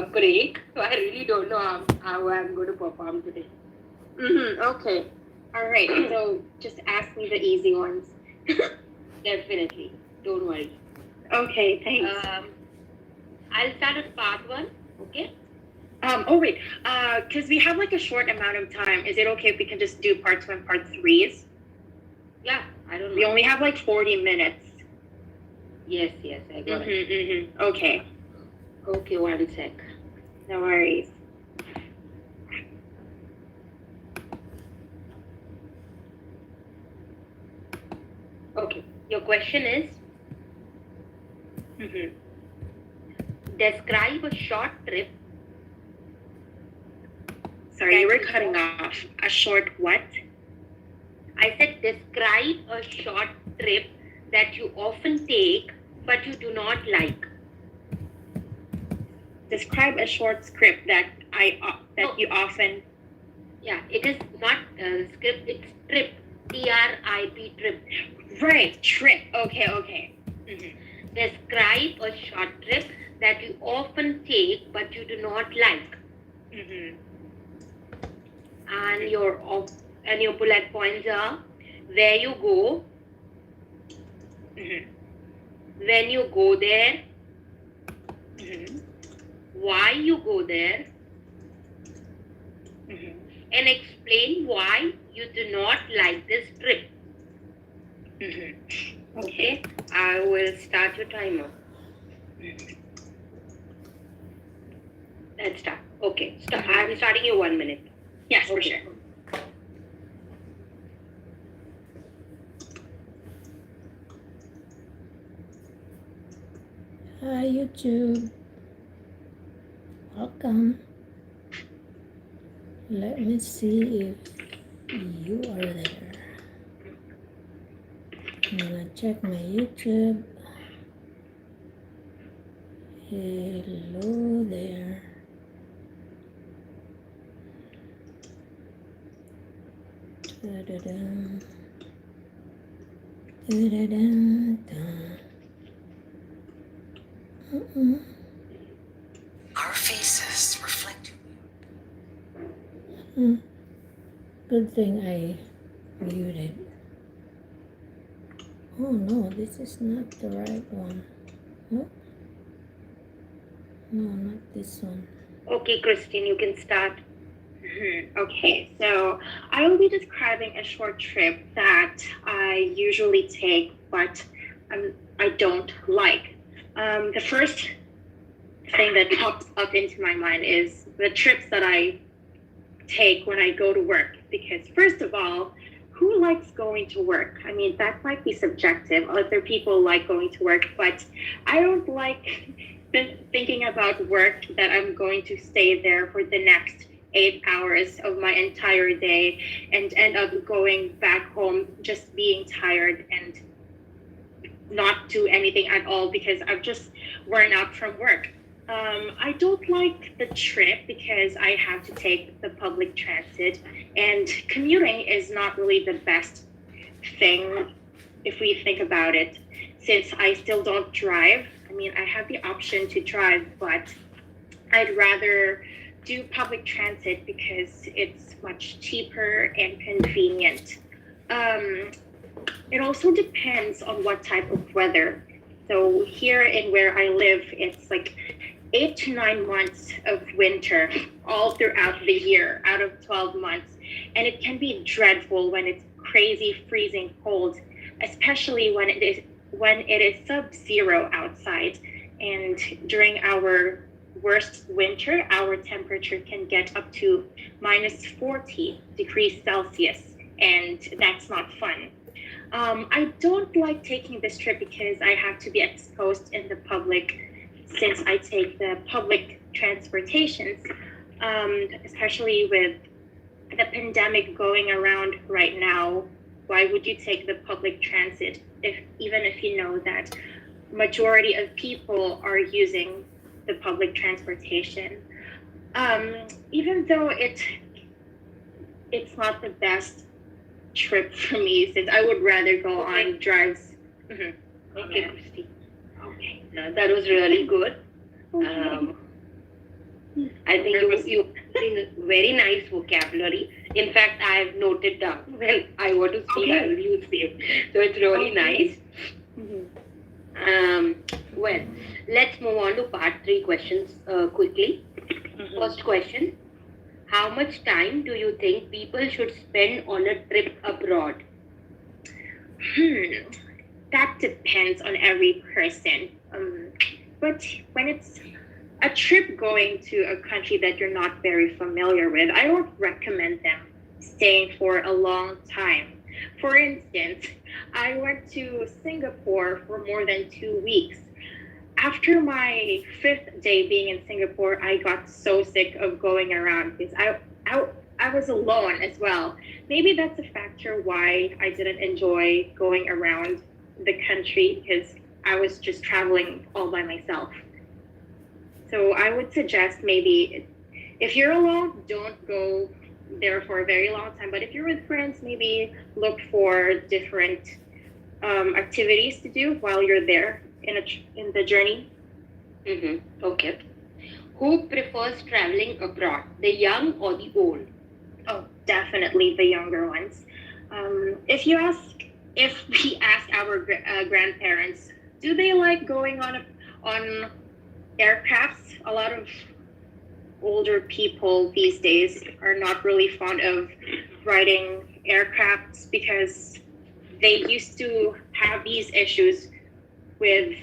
break, so I really don't know how I'm going to perform today. Okay. All right. So just ask me the easy ones. Definitely. Don't worry. Okay. Thanks. I'll start with part 1. Okay. Oh wait. Because we have like a short amount of time. Is it okay if we can just do part 2 and part 3s? Yeah. I don't know. We only have like 40 minutes. Yes. I got it. Okay. Okay. 1 sec. No worries. Okay. Your question is, describe a short trip. Sorry, you were cutting off. A short what? I said describe a short trip that you often take but you do not like. Describe a short script that you often. Yeah, it is not script. It's trip. TRIP, trip. Right, trip. Okay. Describe a short trip that you often take but you do not like. And your bullet points are where you go, when you go there, why you go there, and explain why you do not like this trip. Okay, I will start your timer. Let's start. Okay, I'm starting you 1 minute. Yes, for sure. Hi YouTube, welcome. Let me see if you are there. I'm gonna check my YouTube. Hello there. Da-da-da. Da-da-da-da. Our faces reflect. Good thing I muted. Oh no, this is not the right one. No, not this one. Okay, Christine, you can start. Okay, so I will be describing a short trip that I usually take, but I don't like. The first thing that pops up into my mind is the trips that I take when I go to work. Because first of all, who likes going to work? I mean, that might be subjective. Other people like going to work, but I don't like thinking about work that I'm going to stay there for the next 8 hours of my entire day and end up going back home just being tired and not do anything at all because I've just worn out from work. I don't like the trip because I have to take the public transit, and commuting is not really the best thing if we think about it, since I still don't drive. I mean, I have the option to drive, but I'd rather do public transit because it's much cheaper and convenient. It also depends on what type of weather. So here in where I live, it's like 8 to 9 months of winter all throughout the year out of 12 months. And it can be dreadful when it's crazy freezing cold, especially when it is sub-zero outside. And during our worst winter, our temperature can get up to minus 40 degrees Celsius, and that's not fun. I don't like taking this trip because I have to be exposed in the public since I take the public transportations, especially with the pandemic going around right now. Why would you take the public transit even if you know that majority of people are using the public transportation? Even though it's not the best trip for me, since I would rather go on drives. Okay, Christy. Okay, no, that was really good. I think you using very nice vocabulary. In fact, I have noted down when I want to speak, I will use same. So it's really nice. Well, let's move on to part 3 questions quickly. First question: how much time do you think people should spend on a trip abroad? That depends on every person. But when it's a trip going to a country that you're not very familiar with, I don't recommend them staying for a long time. For instance, I went to Singapore for more than 2 weeks. After my 5th day being in Singapore, I got so sick of going around because I was alone as well. Maybe that's a factor why I didn't enjoy going around the country, because I was just traveling all by myself. So I would suggest maybe if you're alone, don't go there for a very long time. But if you're with friends, maybe look for different activities to do while you're there in the journey. Okay. Who prefers traveling abroad, the young or the old? Oh, definitely the younger ones. If we ask our grandparents, do they like going on aircrafts? A lot of older people these days are not really fond of riding aircrafts because they used to have these issues with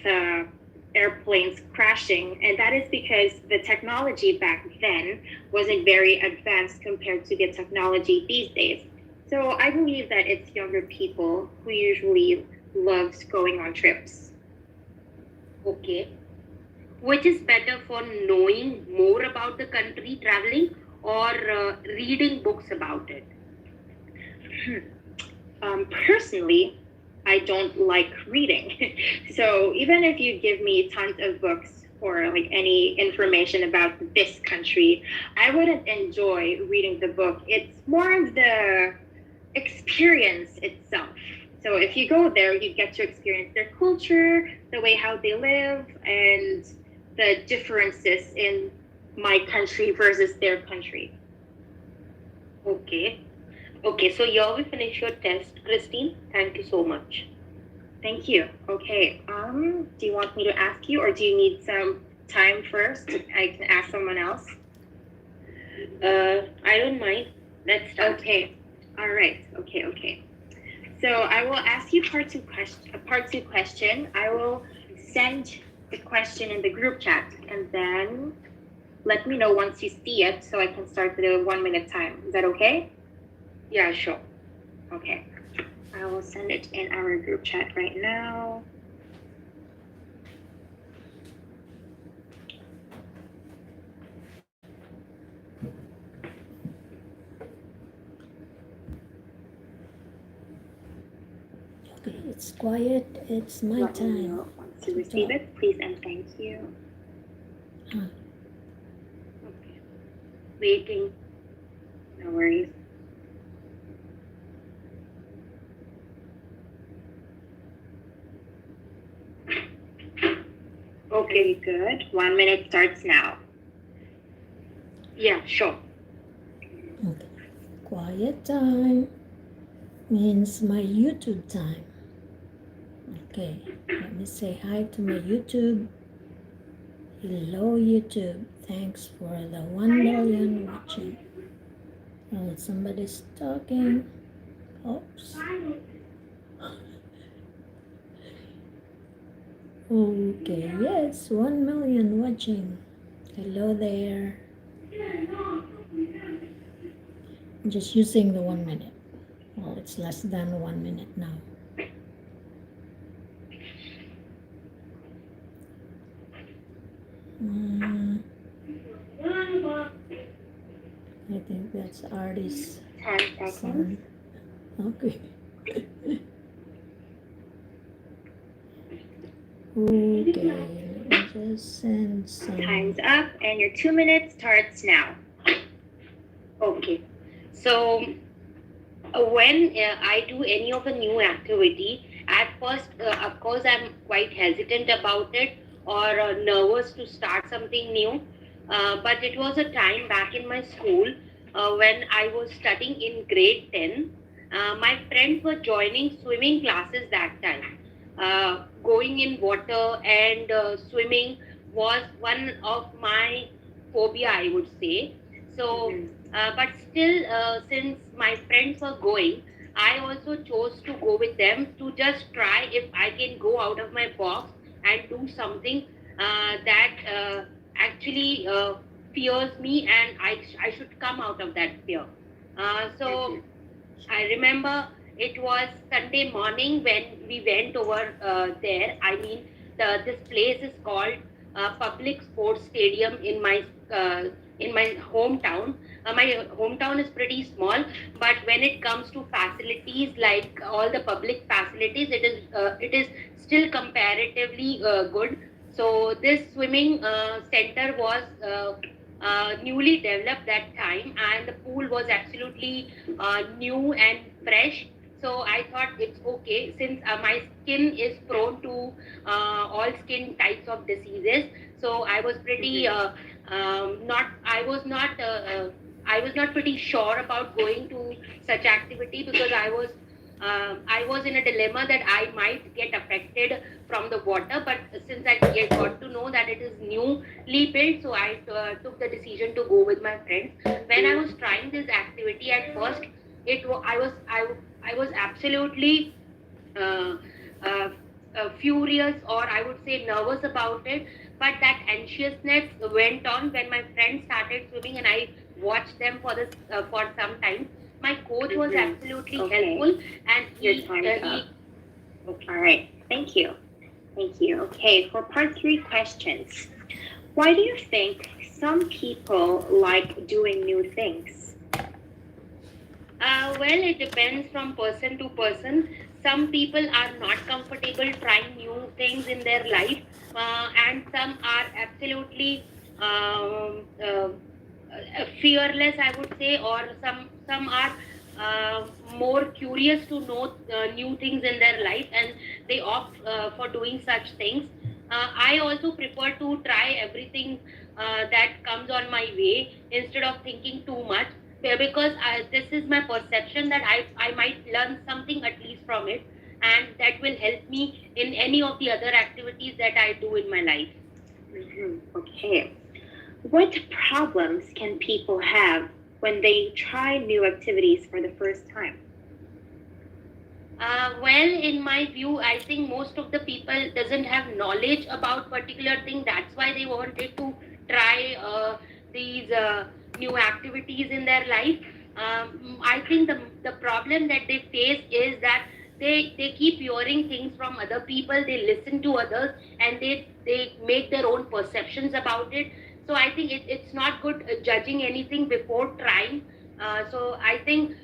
airplanes crashing, and that is because the technology back then wasn't very advanced compared to the technology these days. So I believe that it's younger people who usually loves going on trips. Okay. Which is better for knowing more about the country traveling or reading books about it? Personally, I don't like reading. So even if you give me tons of books or like any information about this country, I wouldn't enjoy reading the book. It's more of the experience itself. So if you go there, you get to experience their culture, the way how they live, and the differences in my country versus their country. Okay. Okay, so here we finish your test, Christine. Thank you so much. Thank you. Okay. Do you want me to ask you, or do you need some time first? I can ask someone else. I don't mind. Let's start. Okay. All right. Okay. So I will ask you part two question. I will send the question in the group chat, and then let me know once you see it so I can start the 1 minute time. Is that okay? Yeah, sure. Okay. I will send it in our group chat right now. Okay, it's quiet. It's my Let me time. know once you receive it, please and thank you. Okay. Waiting. No worries. Okay, good. 1 minute starts now. Yeah, sure. Okay. Quiet time means my YouTube time. Okay, let me say hi to my YouTube. Hello, YouTube. Thanks for the 1 million watching. Oh, somebody's talking. Oops. Okay, yes, 1 million watching. Hello there. I'm just using the 1 minute. Well, it's less than 1 minute now. I think that's Artie's 10 seconds. son. Okay. Okay, let me just send some. Time's up, and your 2 minutes starts now. Okay. So when I do any of a new activity, at first, of course, I'm quite hesitant about it or nervous to start something new. But it was a time back in my school when I was studying in grade 10. My friends were joining swimming classes that time. Going in water and swimming was one of my phobia, I would say. So, but still, since my friends were going, I also chose to go with them to just try if I can go out of my box and do something that actually fears me, and I should come out of that fear. So I remember it was Sunday morning when we went over there. I mean, this place is called Public Sports Stadium in my hometown. My hometown is pretty small, but when it comes to facilities like all the public facilities, it is still comparatively good. So this swimming center was newly developed that time, and the pool was absolutely new and fresh. So I thought it's okay since my skin is prone to all skin types of diseases. So I was pretty not. I was not pretty sure about going to such activity because I was in a dilemma that I might get affected from the water. But since I got to know that it is newly built, so I took the decision to go with my friends. When I was trying this activity at first, I was absolutely uh, uh, furious, or I would say nervous about it. But that anxiousness went on when my friends started swimming, and I watched them for some time. My coach was absolutely helpful, and Your time is up. All right. Thank you. Thank you. Okay, for part 3 questions. Why do you think some people like doing new things? Well, it depends from person to person. Some people are not comfortable trying new things in their life, and some are absolutely fearless, I would say, or some are more curious to know new things in their life, and they opt for doing such things. I also prefer to try everything that comes on my way instead of thinking too much, because this is my perception that I might learn something at least from it, and that will help me in any of the other activities that I do in my life. Okay. What problems can people have when they try new activities for the first time? Well, in my view, I think most of the people doesn't have knowledge about particular thing. That's why they wanted to try these new activities in their life. I think the problem that they face is that they keep hearing things from other people. They listen to others, and they make their own perceptions about it. So I think it's not good judging anything before trying. So I think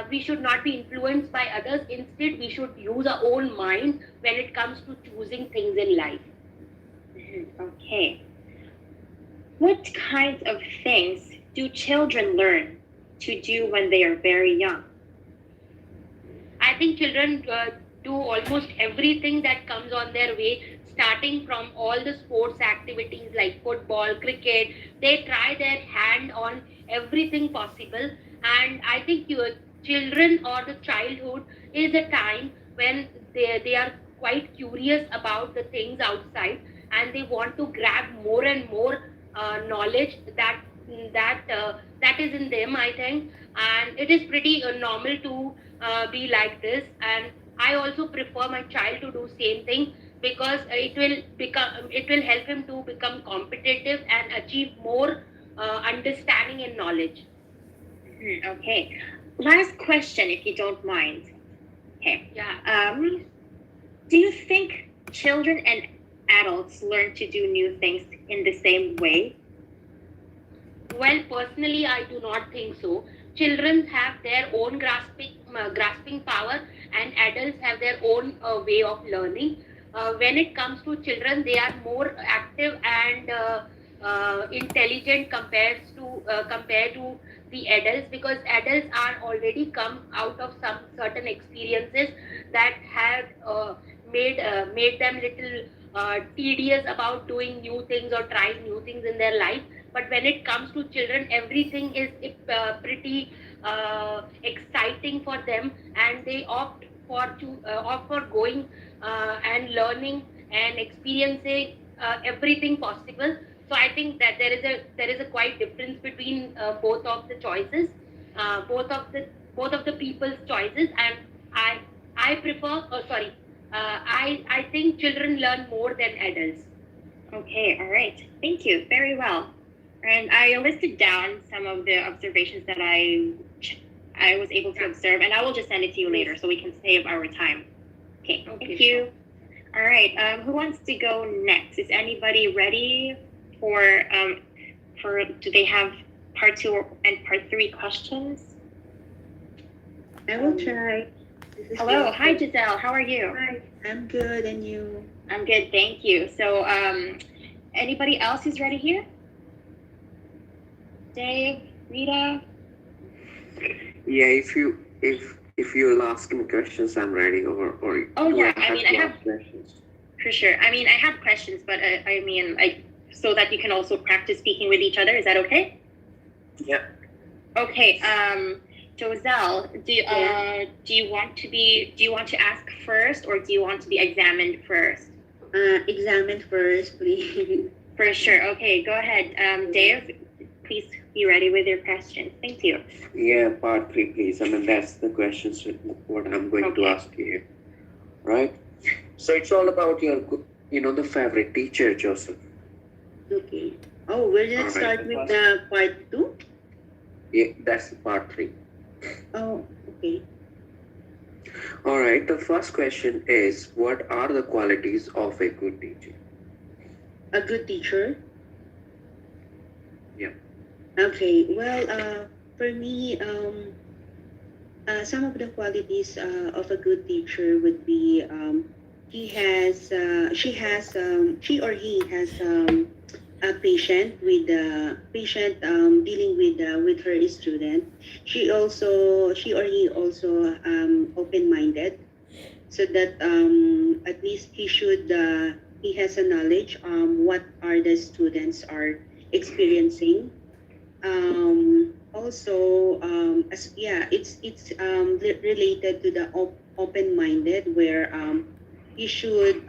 we should not be influenced by others. Instead, we should use our own mind when it comes to choosing things in life. Okay. What kinds of things do children learn to do when they are very young? I think children do almost everything that comes on their way, starting from all the sports activities like football, cricket. They try their hand on everything possible. And I think your children or the childhood is a time when they are quite curious about the things outside, and they want to grab more and more knowledge that is in them, I think. And it is pretty normal to be like this, and I also prefer my child to do same thing, because it will help him to become competitive and achieve more understanding and knowledge. Okay. Last question, if you don't mind. Okay. Yeah. Do you think children and adults learn to do new things in the same way? Well, personally, I do not think so. Children have their own grasping power, and adults have their own way of learning. When it comes to children, they are more active and intelligent compared to the adults, because adults are already come out of some certain experiences that have made them little tedious about doing new things or trying new things in their life. But when it comes to children, everything is pretty exciting for them, and they opt for going and learning and experiencing everything possible. So I think that there is a quite difference between both of the choices, both of the people's choices, and I I prefer. Oh, sorry. I think children learn more than adults. Okay, all right. Thank you. Very well. And I listed down some of the observations that I was able to observe, and I will just send it to you later so we can save our time. Okay, Okay, thank you. All right. Who wants to go next? Is anybody ready for do they have part 2 and part 3 questions? I will try. This is Hello. Josell. Hi, Giselle. How are you? Hi, I'm good, and you? I'm good, thank you. So, anybody else who's ready here? Dave, Rita? Yeah, if you'll ask me questions, I'm ready. Or Oh, do yeah, I I mean, to I have- ask questions? For sure. I mean, I have questions, but I mean, so that you can also practice speaking with each other. Is that okay? Yeah. Okay. Josell, do you want to ask first, or do you want to be examined first? Examine first, please. For sure. Okay, go ahead. Dave, please be ready with your questions. Thank you. Yeah, part 3, please. I mean, that's the questions what I'm going to Okay. ask you, right? So it's all about your, the favorite teacher, Joseph. Okay. Oh, we're gonna Alright, start with the part 2? Yeah, that's part 3. Oh, okay. All right. The first question is, what are the qualities of a good teacher? A good teacher? Yeah. Okay, well, for me, some of the qualities of a good teacher would be she or he has a patient dealing with her student. She or he also open-minded, so that at least he has a knowledge what are the students are experiencing. Also, related to the open-minded, where he should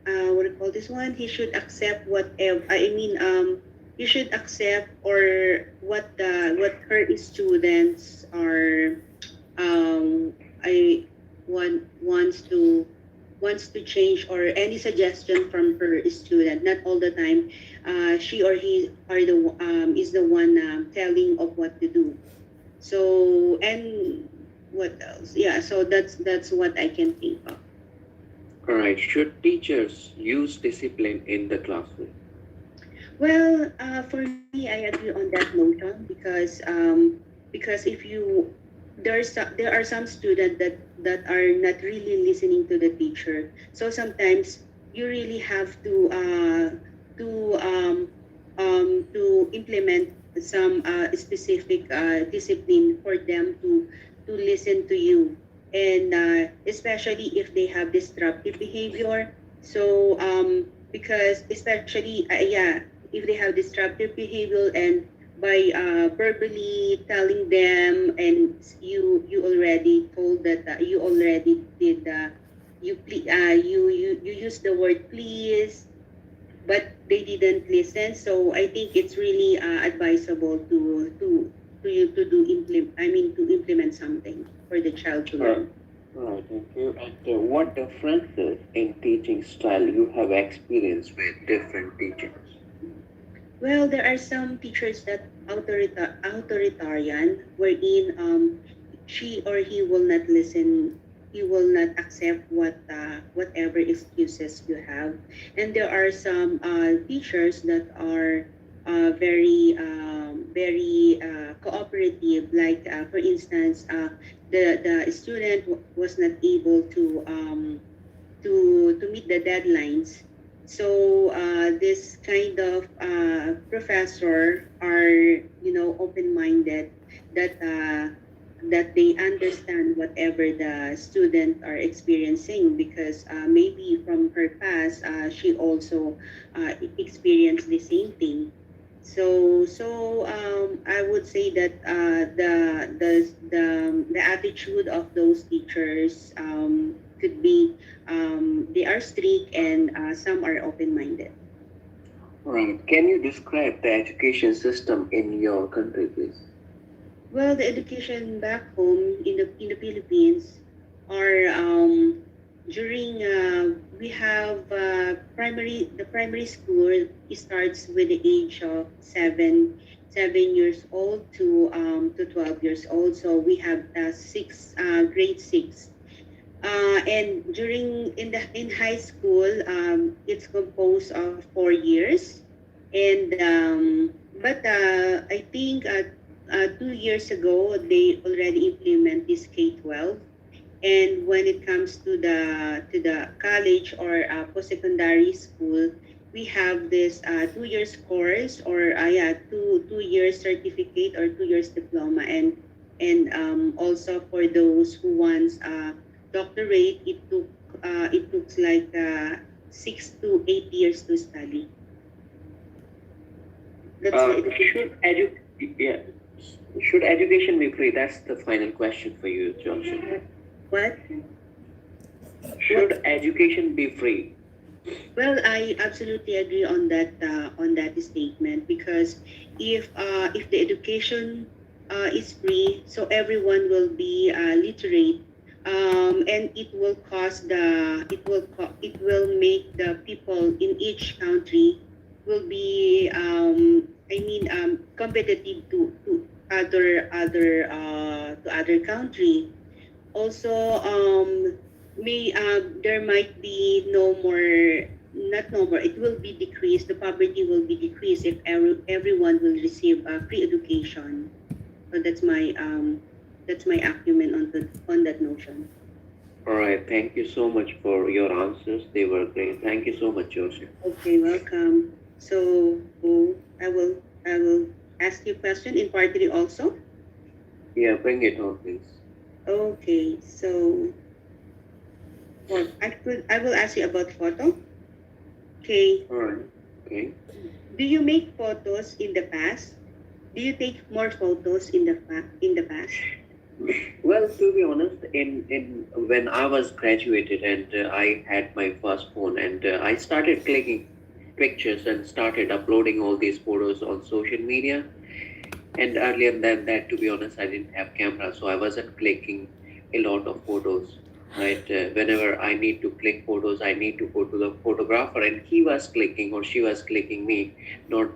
what do you call this one? He should accept whatever. He should accept or what her students are I wants to change, or any suggestion from her student. Not all the time, she or he is the one telling of what to do. So, and what else? Yeah, so that's what I can think of. All right. Should teachers use discipline in the classroom? Well, for me, I agree on that notion, because if you there are some students that are not really listening to the teacher. So sometimes you really have to implement some specific discipline for them to listen to you, and especially if they have disruptive behavior. So because especially if they have disruptive behavior, and by verbally telling them, and you already told that you already did you use the word please, but they didn't listen. So I think it's really advisable to you to do to implement something for the child to learn. All right. Thank you. And what differences in teaching style you have experienced with different teachers? Well, there are some teachers that authoritarian, wherein she or he will not listen. He will not accept whatever excuses you have. And there are some teachers that are very cooperative. Like for instance, the student was not able to meet the deadlines. So this kind of professor are open-minded, that that they understand whatever the student are experiencing, because maybe from her past she also experienced the same thing. So I would say that the attitude of those teachers could be, they are strict, and some are open minded. Right. Can you describe the education system in your country, please? Well, the education back home in the Philippines are, during we have the primary school starts with the age of 7 years old to 12 years old. So we have grade 6. And in high school, it's composed of 4 years, and I think 2 years ago they already implement this K-12. And when it comes to the college or post-secondary school, we have this 2 years course, or two years certificate or 2 years diploma, and also for those who wants doctorate, it took like 6 to 8 years to study. That's the education. Yeah. Should education be free? That's the final question for you, Johnson. What? Should education be free? Well, I absolutely agree on that statement, because if the education is free, so everyone will be literate, and it will make the people in each country will be, competitive to other country. Also, there might be no more, not no more, it will be decreased, the poverty will be decreased if everyone will receive free education. So that's my argument on that notion. All right. Thank you so much for your answers. They were great. Thank you so much, Joseph. Okay, welcome. So I will ask you a question in part 3 also. Yeah, bring it on, please. Okay, so I will ask you about photo. Okay. All right. Okay. Do you make photos in the past? Do you take more photos in the past? Well, to be honest, in when I was graduated and I had my first phone, and I started clicking pictures and started uploading all these photos on social media. And earlier than that, to be honest, I didn't have camera, so I wasn't clicking a lot of photos. Right? Whenever I need to click photos, I need to go to the photographer, and he was clicking or she was clicking me, not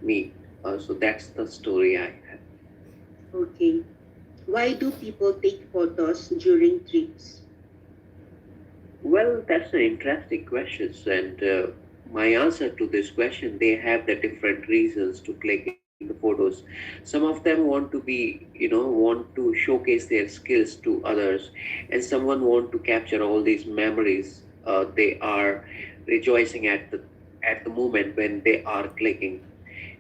me. So that's the story I have. Okay. Why do people take photos during trips? Well, that's an interesting question, and my answer to this question, they have the different reasons to click in the photos. Some of them want to be, want to showcase their skills to others, and someone want to capture all these memories. They are rejoicing at the moment when they are clicking,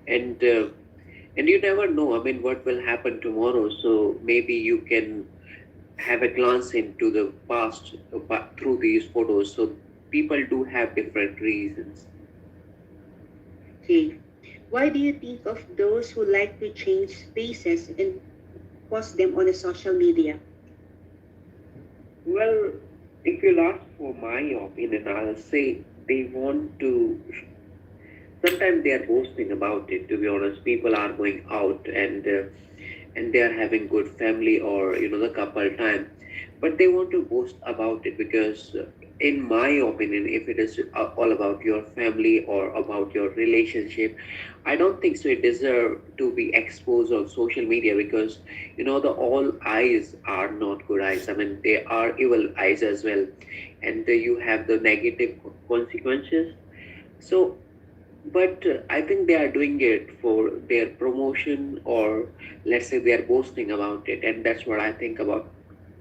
and you never know. I mean, what will happen tomorrow? So maybe you can have a glance into the past through these photos. So people do have different reasons. Okay. Why do you think of those who like to change faces and post them on the social media? Well, if you'll ask for my opinion, I'll say they want to. Sometimes they are boasting about it. To be honest, people are going out and they are having good family or the couple time, but they want to boast about it because, in my opinion, if it is all about your family or about your relationship, I don't think so. It deserve to be exposed on social media because the all eyes are not good eyes. I mean, they are evil eyes as well, and you have the negative consequences. So but I think they are doing it for their promotion, or let's say they are boasting about it, and that's what I think about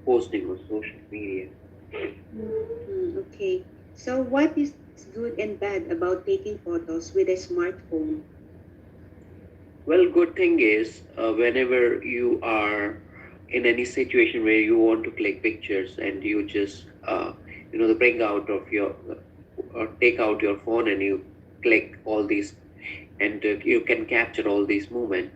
posting on social media. Okay. So what is good and bad about taking photos with a smartphone? Well, good thing is whenever you are in any situation where you want to click pictures and you just bring out of your or take out your phone and you click all these, and you can capture all these movement.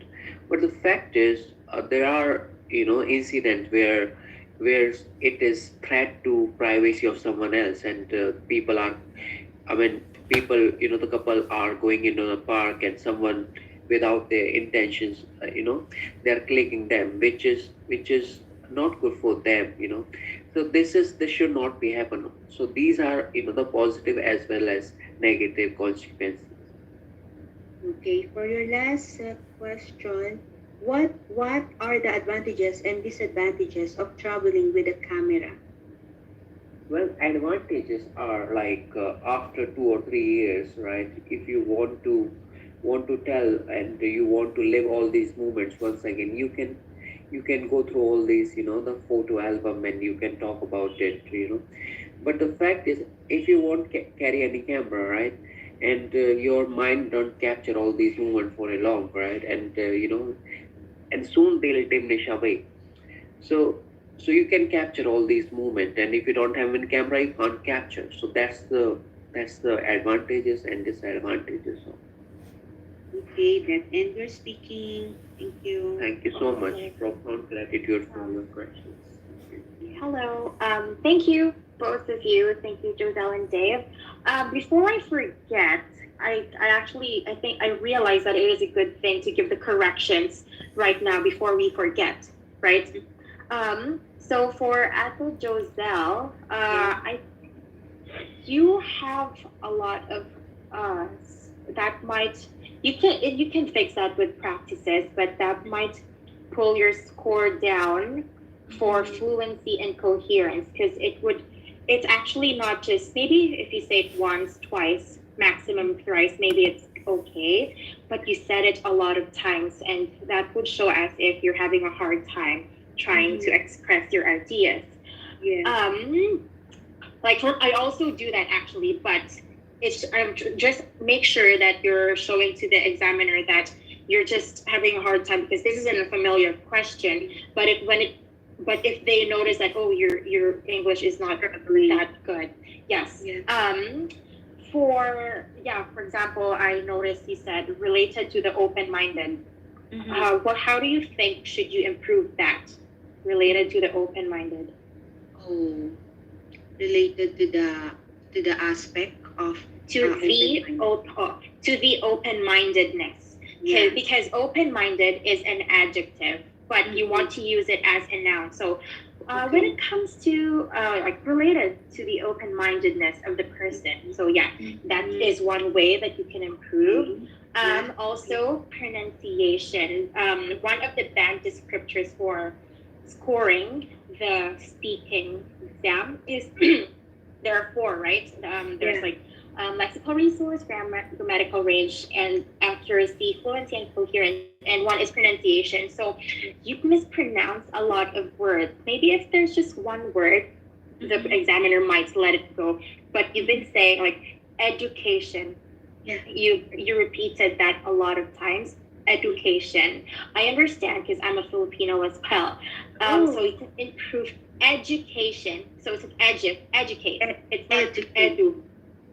But the fact is, there are incidents where it is threat to privacy of someone else, and people are, I mean, people, the couple are going into the park and someone without their intentions, they're clicking them, which is not good for them. So this should not be happen. So these are, the positive as well as negative consequences. Okay, for your last question, what are the advantages and disadvantages of traveling with a camera? Well, advantages are like after 2 or 3 years, right? If you want to tell and you want to live all these moments once again, you can go through all these, the photo album, and you can talk about it. But the fact is, if you won't carry any camera, right, and your mind don't capture all these moments for a long, right, and soon they'll diminish away. So you can capture all these movement, and if you don't have any camera, you can't capture. So that's the advantages and disadvantages of. Okay, that end your speaking. Thank you. Thank you so much. Profound gratitude for your questions. Hello. Thank you, both of you. Thank you, Josell and Dave. Before I forget, I think I realized that it is a good thing to give the corrections right now before we forget, right? So for Ato Josell, you have a lot of that might you can fix that with practices, but that might pull your score down for fluency and coherence, because it's actually not just, maybe if you say it once, twice, maximum thrice, maybe it's okay, but you said it a lot of times, and that would show as if you're having a hard time trying to express your ideas. Yeah. I also do that actually, but just make sure that you're showing to the examiner that you're just having a hard time, because this isn't a familiar question. But if they notice that, oh, your English is not that good, yes. Yeah. For example, I noticed you said related to the open-minded. How do you think should you improve that related to the open-minded? Oh, related to the aspect of To the open-mindedness. Okay, Yeah. because open-minded is an adjective, but you want to use it as a noun. So when it comes to related to the open-mindedness of the person, so that is one way that you can improve. Also pronunciation. One of the band descriptors for scoring the speaking exam is there are four, right? There's lexical resource, grammatical range, and accuracy, fluency, and coherence. And one is pronunciation. So you mispronounce a lot of words. Maybe if there's just one word, the examiner might let it go. But you've been saying like education. Yeah. You repeated that a lot of times. Education. I understand because I'm a Filipino as well. So you can improve education. So it's educate. It's not edu.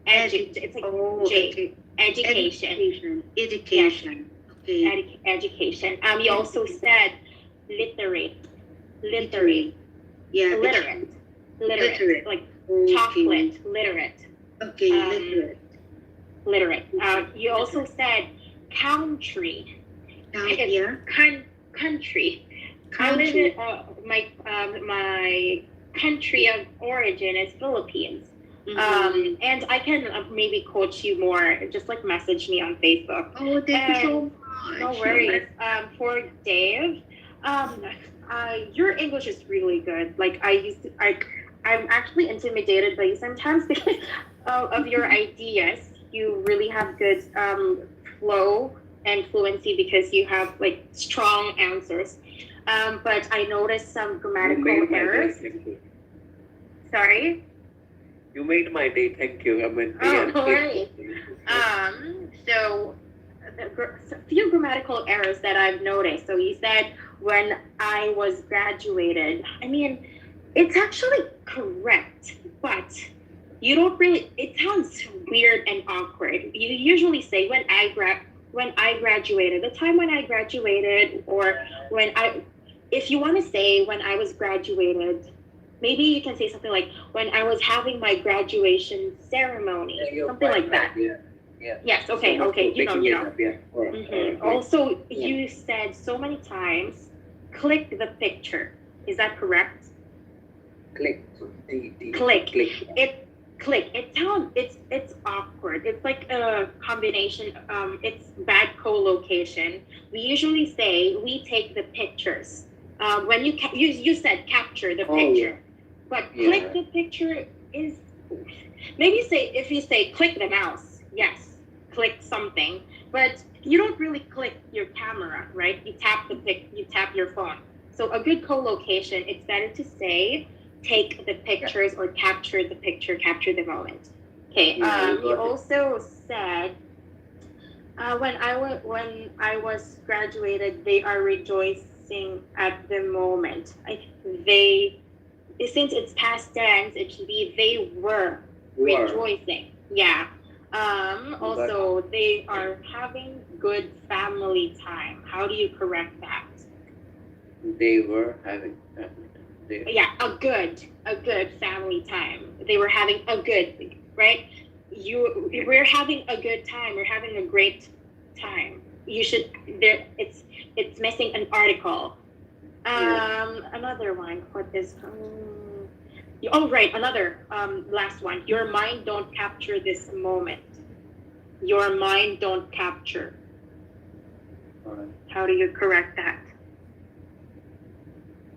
It's like J. Education. Education. Okay. Education. You also said literate. Yeah. Literate. Like chocolate. Literate. Okay. Literate. You also said country. Yeah. Country. I live in my country of origin is Philippines. And I can maybe coach you more. Just like message me on Facebook. Oh, thank you so much. No worries. For Dave, your English is really good. Like I'm actually intimidated by you sometimes because of your ideas. You really have good flow and fluency because you have like strong answers. But I noticed some grammatical errors. Thank you. Sorry. You made my day. Thank you. No worries. So a few grammatical errors that I've noticed. So you said when I was graduated. I mean, it's actually correct, but you don't really. It sounds weird and awkward. You usually say when I graduated, the time when I graduated, or when I. If you want to say when I was graduated, maybe you can say something like when I was having my graduation ceremony, something like that. Yeah. Yes. Okay. So Okay. You know. picking You it know. up, yeah. Mhm. Also, you said so many times, click the picture. Is that correct? Click. Click. Click. It sounds it's awkward. It's like a combination. It's bad co-location. We usually say we take the pictures. When you said capture the Oh, picture, but Yeah. click the picture is maybe say if you say click the mouse, yes, click something, but you don't really click your camera, right? You tap your phone. So a good co-location, it's better to say take the pictures or capture the picture, capture the moment. Okay. Yeah, you You got it. also said when I was graduated, they are rejoicing at the moment. They since it's past tense, it should be they were rejoicing. Yeah. Also, they are having good family time. How do you correct that? They were having family time. Yeah, a good family time. They were having a good, right? We're having a good time. We're having a great time. You should there. It's missing an article. Another one. What is? Oh, right. Another. Last one. Your mind don't capture this moment. Your mind don't capture. Alright. How do you correct that?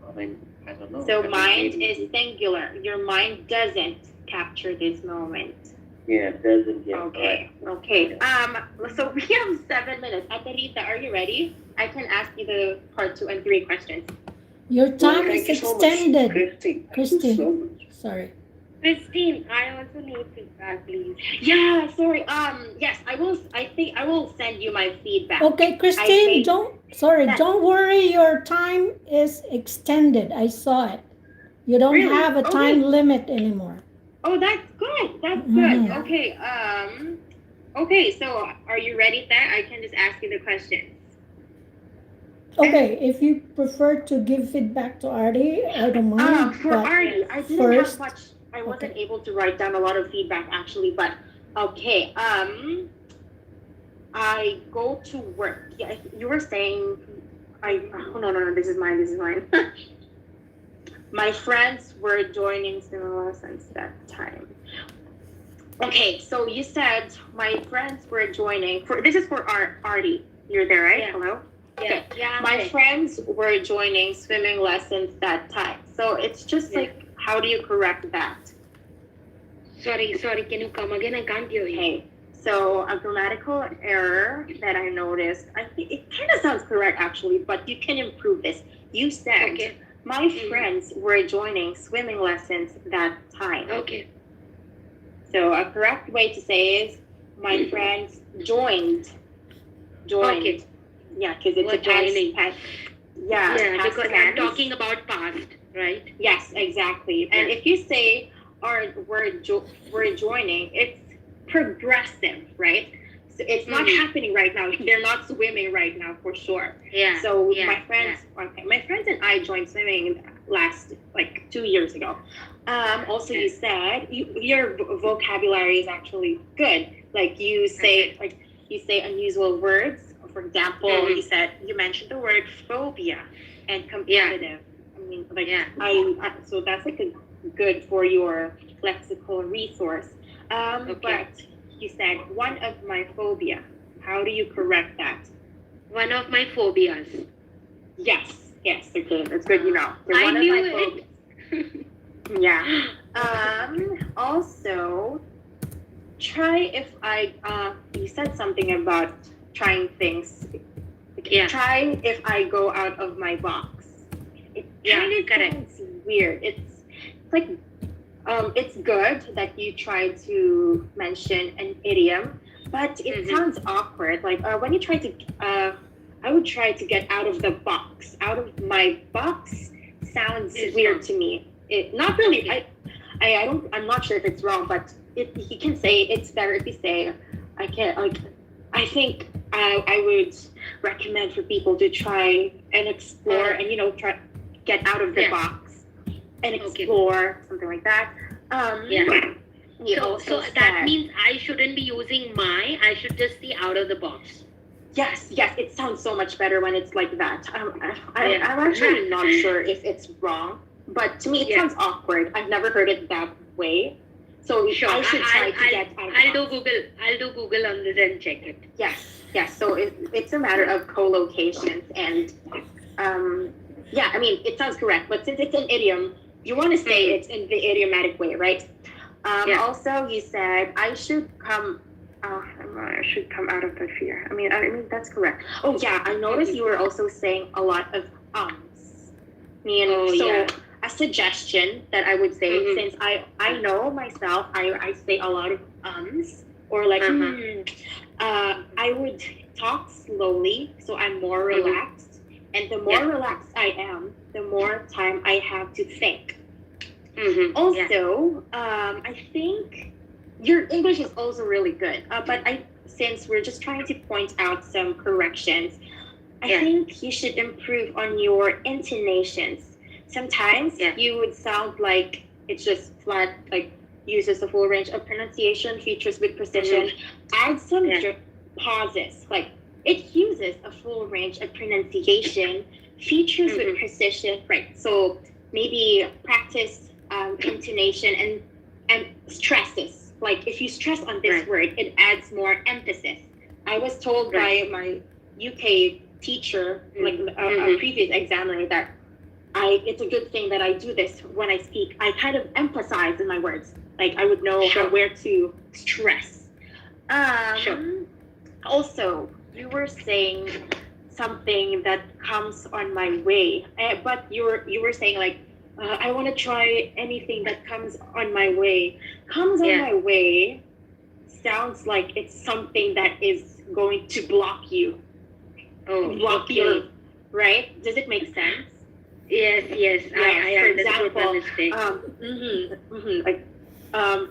I mean, I don't know. So I mean, mind maybe- is singular. Your mind doesn't capture this moment. Yeah, doesn't get Okay. Okay. So we have 7 minutes. Ate Rita, are you ready? I can ask you the part 2 and 3 questions. Your time Thank is you so much, extended. Christine. Christine. Thank you so much. Sorry. Christine, I also need feedback, please. Yeah, sorry. Yes, I will. I think I will send you my feedback. Okay, Christine, don't worry, your time is extended. I saw it. You don't Really? have a Okay. time limit anymore. Oh, that's good. That's Mhm. good. Okay. Okay. So, are you ready? There, I can just ask you the questions. Okay, if you prefer to give feedback to Arti, I don't mind. For but Arti, I didn't first- have much. I wasn't able to write down a lot of feedback actually, but okay. I go to work. Yeah, you were saying. No. This is mine. My friends were joining similar lessons that time. Okay, so you said my friends were joining. This is for Arti. You're there, right? Yeah. Hello. Yeah. Yeah. My friends were joining swimming lessons that time. So it's just Yeah. like, how do you correct that? Sorry. Can you come again? I can't hear you. Okay. So a grammatical error that I noticed, I think it kind of sounds correct actually, but you can improve this. You said, Okay. my friends were joining swimming lessons that time. Okay. So a correct way to say is, my friends joined. Okay. Yeah, because it's Were a past. joining. Yeah, Yeah, past because I'm tense. talking about past, right? Yes, exactly. And if you say we're joining, it's progressive, right? So it's not Mhm. happening right now. They're not swimming right now for sure. Yeah. So yeah, my friends and I joined swimming last like 2 years ago. Also, you said your vocabulary is actually good. Like you say unusual words. For example, Mhm. you mentioned the word phobia and competitive. I mean, like Yeah. so that's like a good for your lexical resource. Okay. But you said one of my phobia. How do you correct that? One of my phobias. Yes. Okay, that's good. You know, they're I one knew of my it. phobias. Yeah. Also, try if you said something about trying things. Yeah. Try if I go out of my box. It Yeah, kind of correct. sounds weird. It's like it's good that you try to mention an idiom, but it Mhm. sounds awkward. Like when you try to, I would don't try to get out of the box. Out of my box sounds It's weird wrong. to me. It not really. Okay. I don't. I'm not sure if it's wrong, but he can say it's better if you say I can't. Like I think I would recommend for people to try and explore and try get out of the Yeah. box and Okay. explore something like that. Yeah. He So also that said- means I shouldn't be using my. I should just say out of the box. Yes, it sounds so much better when it's like that. I'm Yeah. actually not sure if it's wrong, but to me it Yeah. sounds awkward. I've never heard it that way. So Sure. I should try to get out of I'll the do box. Google. I'll do Google on this and check it. Yes. So it's a matter of co-locations and yeah, I mean it sounds correct, but since it's an idiom, you want to say Mhm. it in the idiomatic way, right? Yeah. Also, you said I should come. I should come out of the fear. I mean that's correct. Oh yeah, I noticed you were also saying a lot of ums. Yeah. A suggestion that I would say, Mhm. since I know myself, I say a lot of ums or like I would talk slowly so I'm more Mhm. relaxed, and the more Yeah. relaxed I am, the more time I have to think. Mm-hmm. Also, I think your English is also really good. But since we're just trying to point out some corrections, I Yeah. think you should improve on your intonations. Sometimes Yeah. you would sound like it's just flat, like uses the full range of pronunciation, features with precision. Add some Yeah. pauses, like it uses a full range of pronunciation, features with precision. Right. So maybe practice intonation and stresses. Like if you stress on this Right. word, it adds more emphasis. I was told by my UK teacher, like a previous examiner, that it's a good thing that I do this when I speak. I kind of emphasize in my words. Like I would know Sure. where to stress. Sure. Also, you were saying something that comes on my way, but you were saying like I want to try anything that comes on my way. Comes on Yeah. my way sounds like it's something that is going to block you. Oh, Block okay. your, right? Does it make sense? Yes. Yeah, I for understood example, the mistake. Like,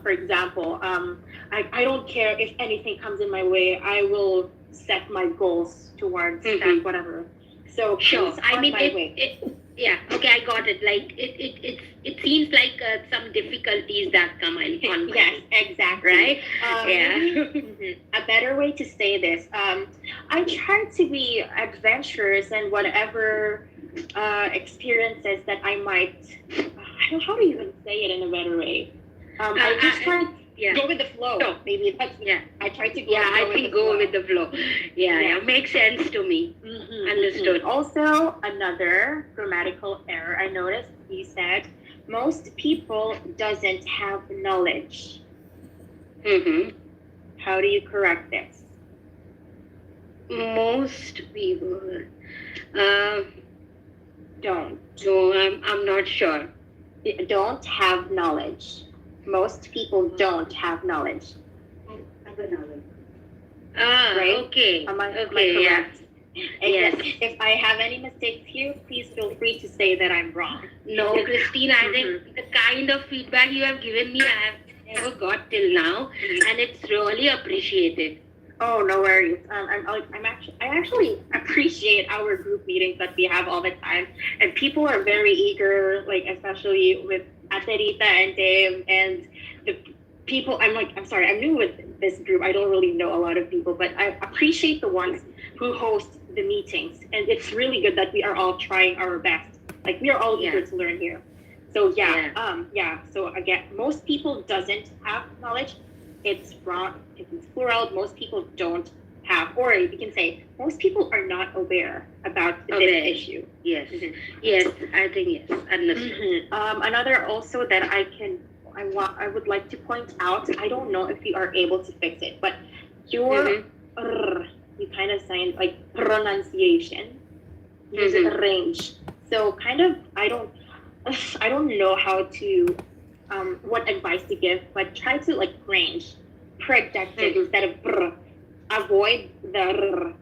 for example, I don't care if anything comes in my way. I will set my goals towards that whatever. So Sure. comes I on mean, my way. yeah. Okay, I got it. Like it seems like some difficulties that come on my Yes, way, exactly. right? Yeah. Maybe, a better way to say this. I try to be adventurous and whatever experiences that I might. How do you even say it in a better way? I just try to Yeah. go with the flow. Sure. Maybe that's. Yeah. I try to go. Yeah, I with think the go flow. with the flow. Yeah, makes sense to me. Understood. Also, another grammatical error I noticed. You said most people doesn't have knowledge. How do you correct this? Most people. Don't. No, I'm not sure. Don't have knowledge. Most people don't have knowledge. Right? Okay. Am I Okay, yeah. correct? Yes. If I have any mistakes here, please feel free to say that I'm wrong. No, Christine, I think the kind of feedback you have given me, I have never got till now, and it's really appreciated. Oh, no worries. I actually appreciate our group meetings that we have all the time, and people are very eager, like especially with Rita and Dave and the people. I'm sorry, I'm new with this group. I don't really know a lot of people, but I appreciate the ones who host the meetings, and it's really good that we are all trying our best. Like we are all eager to learn here. So So again, most people doesn't have knowledge. It's wrong. If it's plural, most people don't have, or you can say most people are not aware about this issue. Yes. Yes, I think yes. Understood. Another also that I would like to point out. I don't know if you are able to fix it, but your you kind of sound like pronunciation. Use a range. So kind of I don't know how to what advice to give, but try to like range, project it instead of brr. Avoid the rr,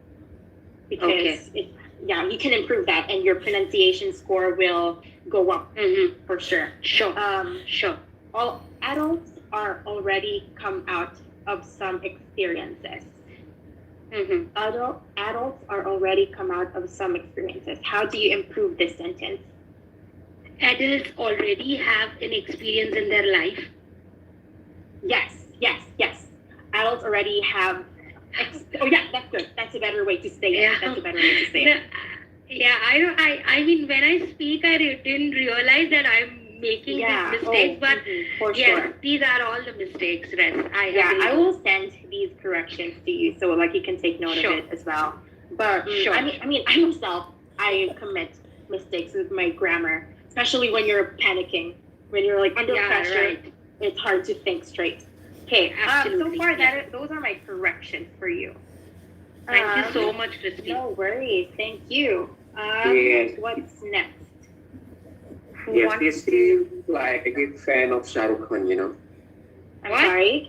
because yeah, you can improve that, and your pronunciation score will go up for sure. Sure. Sure. All adults are already come out of some experiences. Adults are already come out of some experiences. How do you improve this sentence? Adults already have an experience in their life. Yes. Adults already have. Oh yeah, that's good. That's a better way to say it. Yeah. That's a better way to say No, it. yeah, I mean, when I speak, I didn't realize that I'm making these mistakes, but for yes, sure. these are all the mistakes, Res. Yeah, I will send these corrections to you, so like you can take note Sure. of it as well. But Sure. I mean, I myself, I commit mistakes with my grammar, especially when you're panicking, when you're like under Yeah, pressure. right. It's hard to think straight. Okay, so Absolutely, far yeah. those are my corrections for you. Thank you so much, Christy. No worries, thank you. Yes. What's next? Who Yes, wants you to? seem like a big fan of Shah Rukh Khan, you know. I'm What? sorry.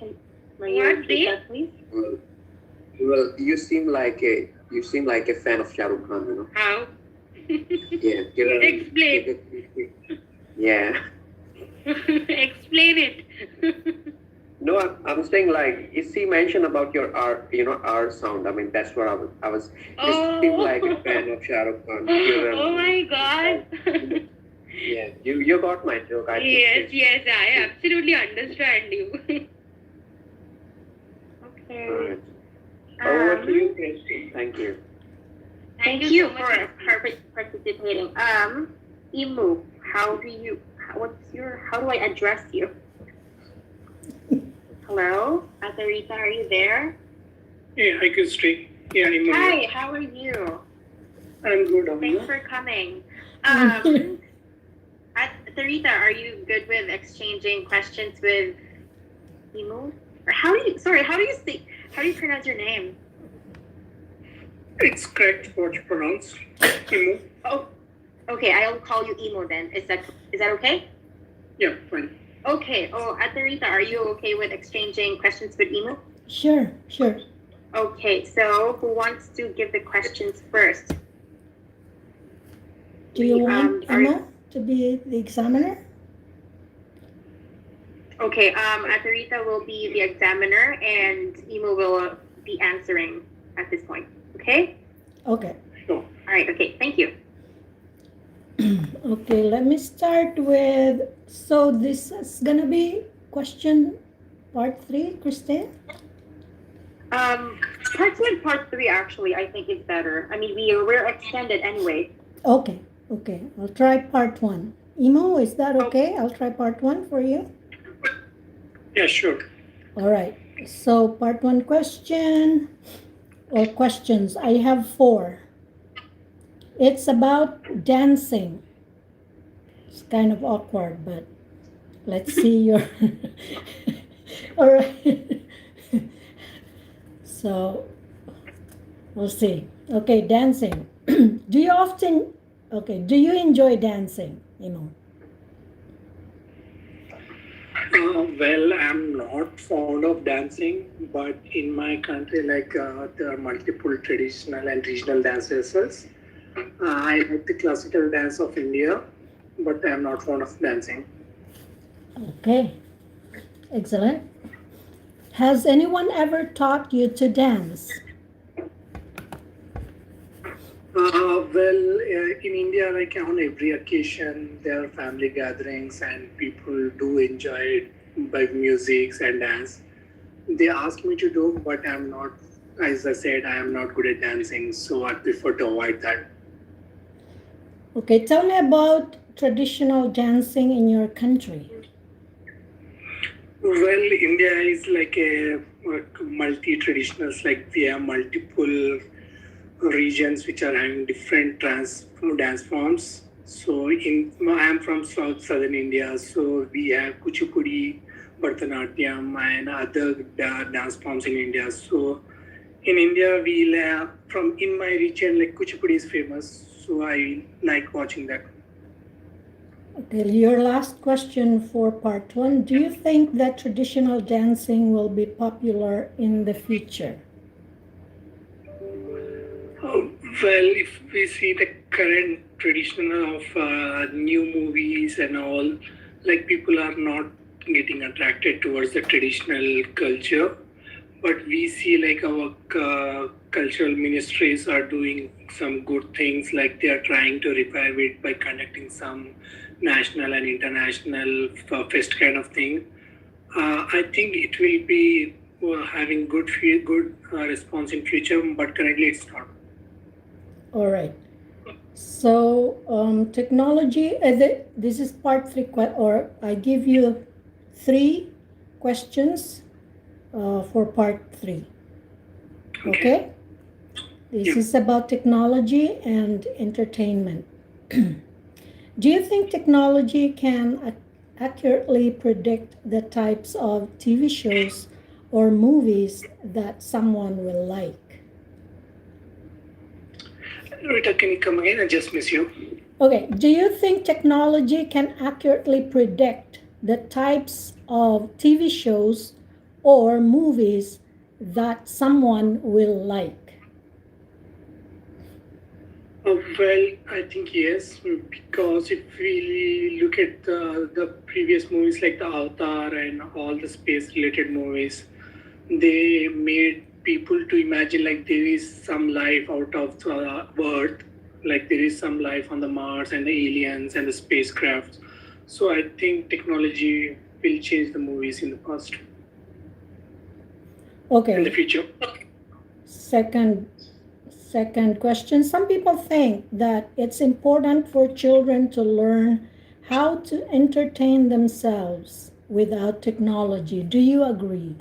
Will you What, repeat Dave? that, please? Well, you seem like a fan of Shah Rukh Khan, you know. How? Yeah. Explain. Yeah. Explain it. No, I'm saying like is he mentioned about your R, R sound. I mean that's what I was. You seem like a fan of Shah Rukh Khan. Oh my God. Yeah, you got my joke. I think. Yes, I absolutely understand you. Okay. Alright. Over to you, Christy. Thank you. Thank you so for much. participating. Immu, how do I address you? Hello, Rita, are you there? Hey, hi, Christy. Yeah, I'm Hi, how are you? I'm good. How are Thanks you? for coming. Rita, are you good with exchanging questions with Immu? Or how do you pronounce your name? It's correct what you pronounce. Immu. Oh, okay, I'll call you Immu then. Is that okay? Yeah, fine. Okay. Oh, Rita, are you okay with exchanging questions with Immu? Sure. Okay, so who wants to give the questions first? Do you want are- Emma to be the examiner? Okay, Rita will be the examiner and Immu will be answering at this point. Okay? Okay. Sure. All right, okay, thank you. Okay, let me start with, so this is gonna be question part 3, Christine? Part 2 and part 3 actually I think is better. I mean, we're extended anyway. Okay, I'll try part 1. Immu, is that okay? I'll try part 1 for you. Yeah, sure. All right, so part 1 question, or questions, I have 4. It's about dancing. It's kind of awkward, but let's see your... All right. So, we'll see. Okay, dancing. Do you enjoy dancing, Immu? Well, I'm not fond of dancing, but in my country, there are multiple traditional and regional dances. I like the classical dance of India, but I'm not fond of dancing. Okay, excellent. Has anyone ever taught you to dance? In India, like on every occasion, there are family gatherings and people do enjoy it by music and dance. They ask me to do, but I'm not, as I said, I am not good at dancing, so I prefer to avoid that. Okay, tell me about traditional dancing in your country. Well, India is like a multi-traditionals, like we have multiple regions which are having different dance forms. So I am from southern India, so we have Kuchipudi, Bharatanatyam and other dance forms in India. So in India, in my region, like Kuchipudi is famous, so I like watching that. Okay, your last question for part 1. Do you think that traditional dancing will be popular in the future? Well, if we see the current tradition of new movies and all, like people are not getting attracted towards the traditional culture, but we see like our cultural ministries are doing some good things, like they are trying to revive it by conducting some national and international fest kind of thing. I think it will be having good response in future, but currently it's not. All right. So technology, this is part 3, or I give you 3 questions for part 3. Okay? This Yeah. is about technology and entertainment. Do you think technology can accurately predict the types of TV shows or movies that someone will like? Rita, can you come again? I just miss you. Okay, do you think technology can accurately predict the types of TV shows or movies that someone will like? Well, I think yes, because if we look at the previous movies like the Avatar and all the space-related movies, they made people to imagine like there is some life out of Earth, like there is some life on the Mars and the aliens and the spacecrafts. So I think technology will change the movies in the past, in the Okay, future. second question. Some people think that it's important for children to learn how to entertain themselves without technology. Do you agree?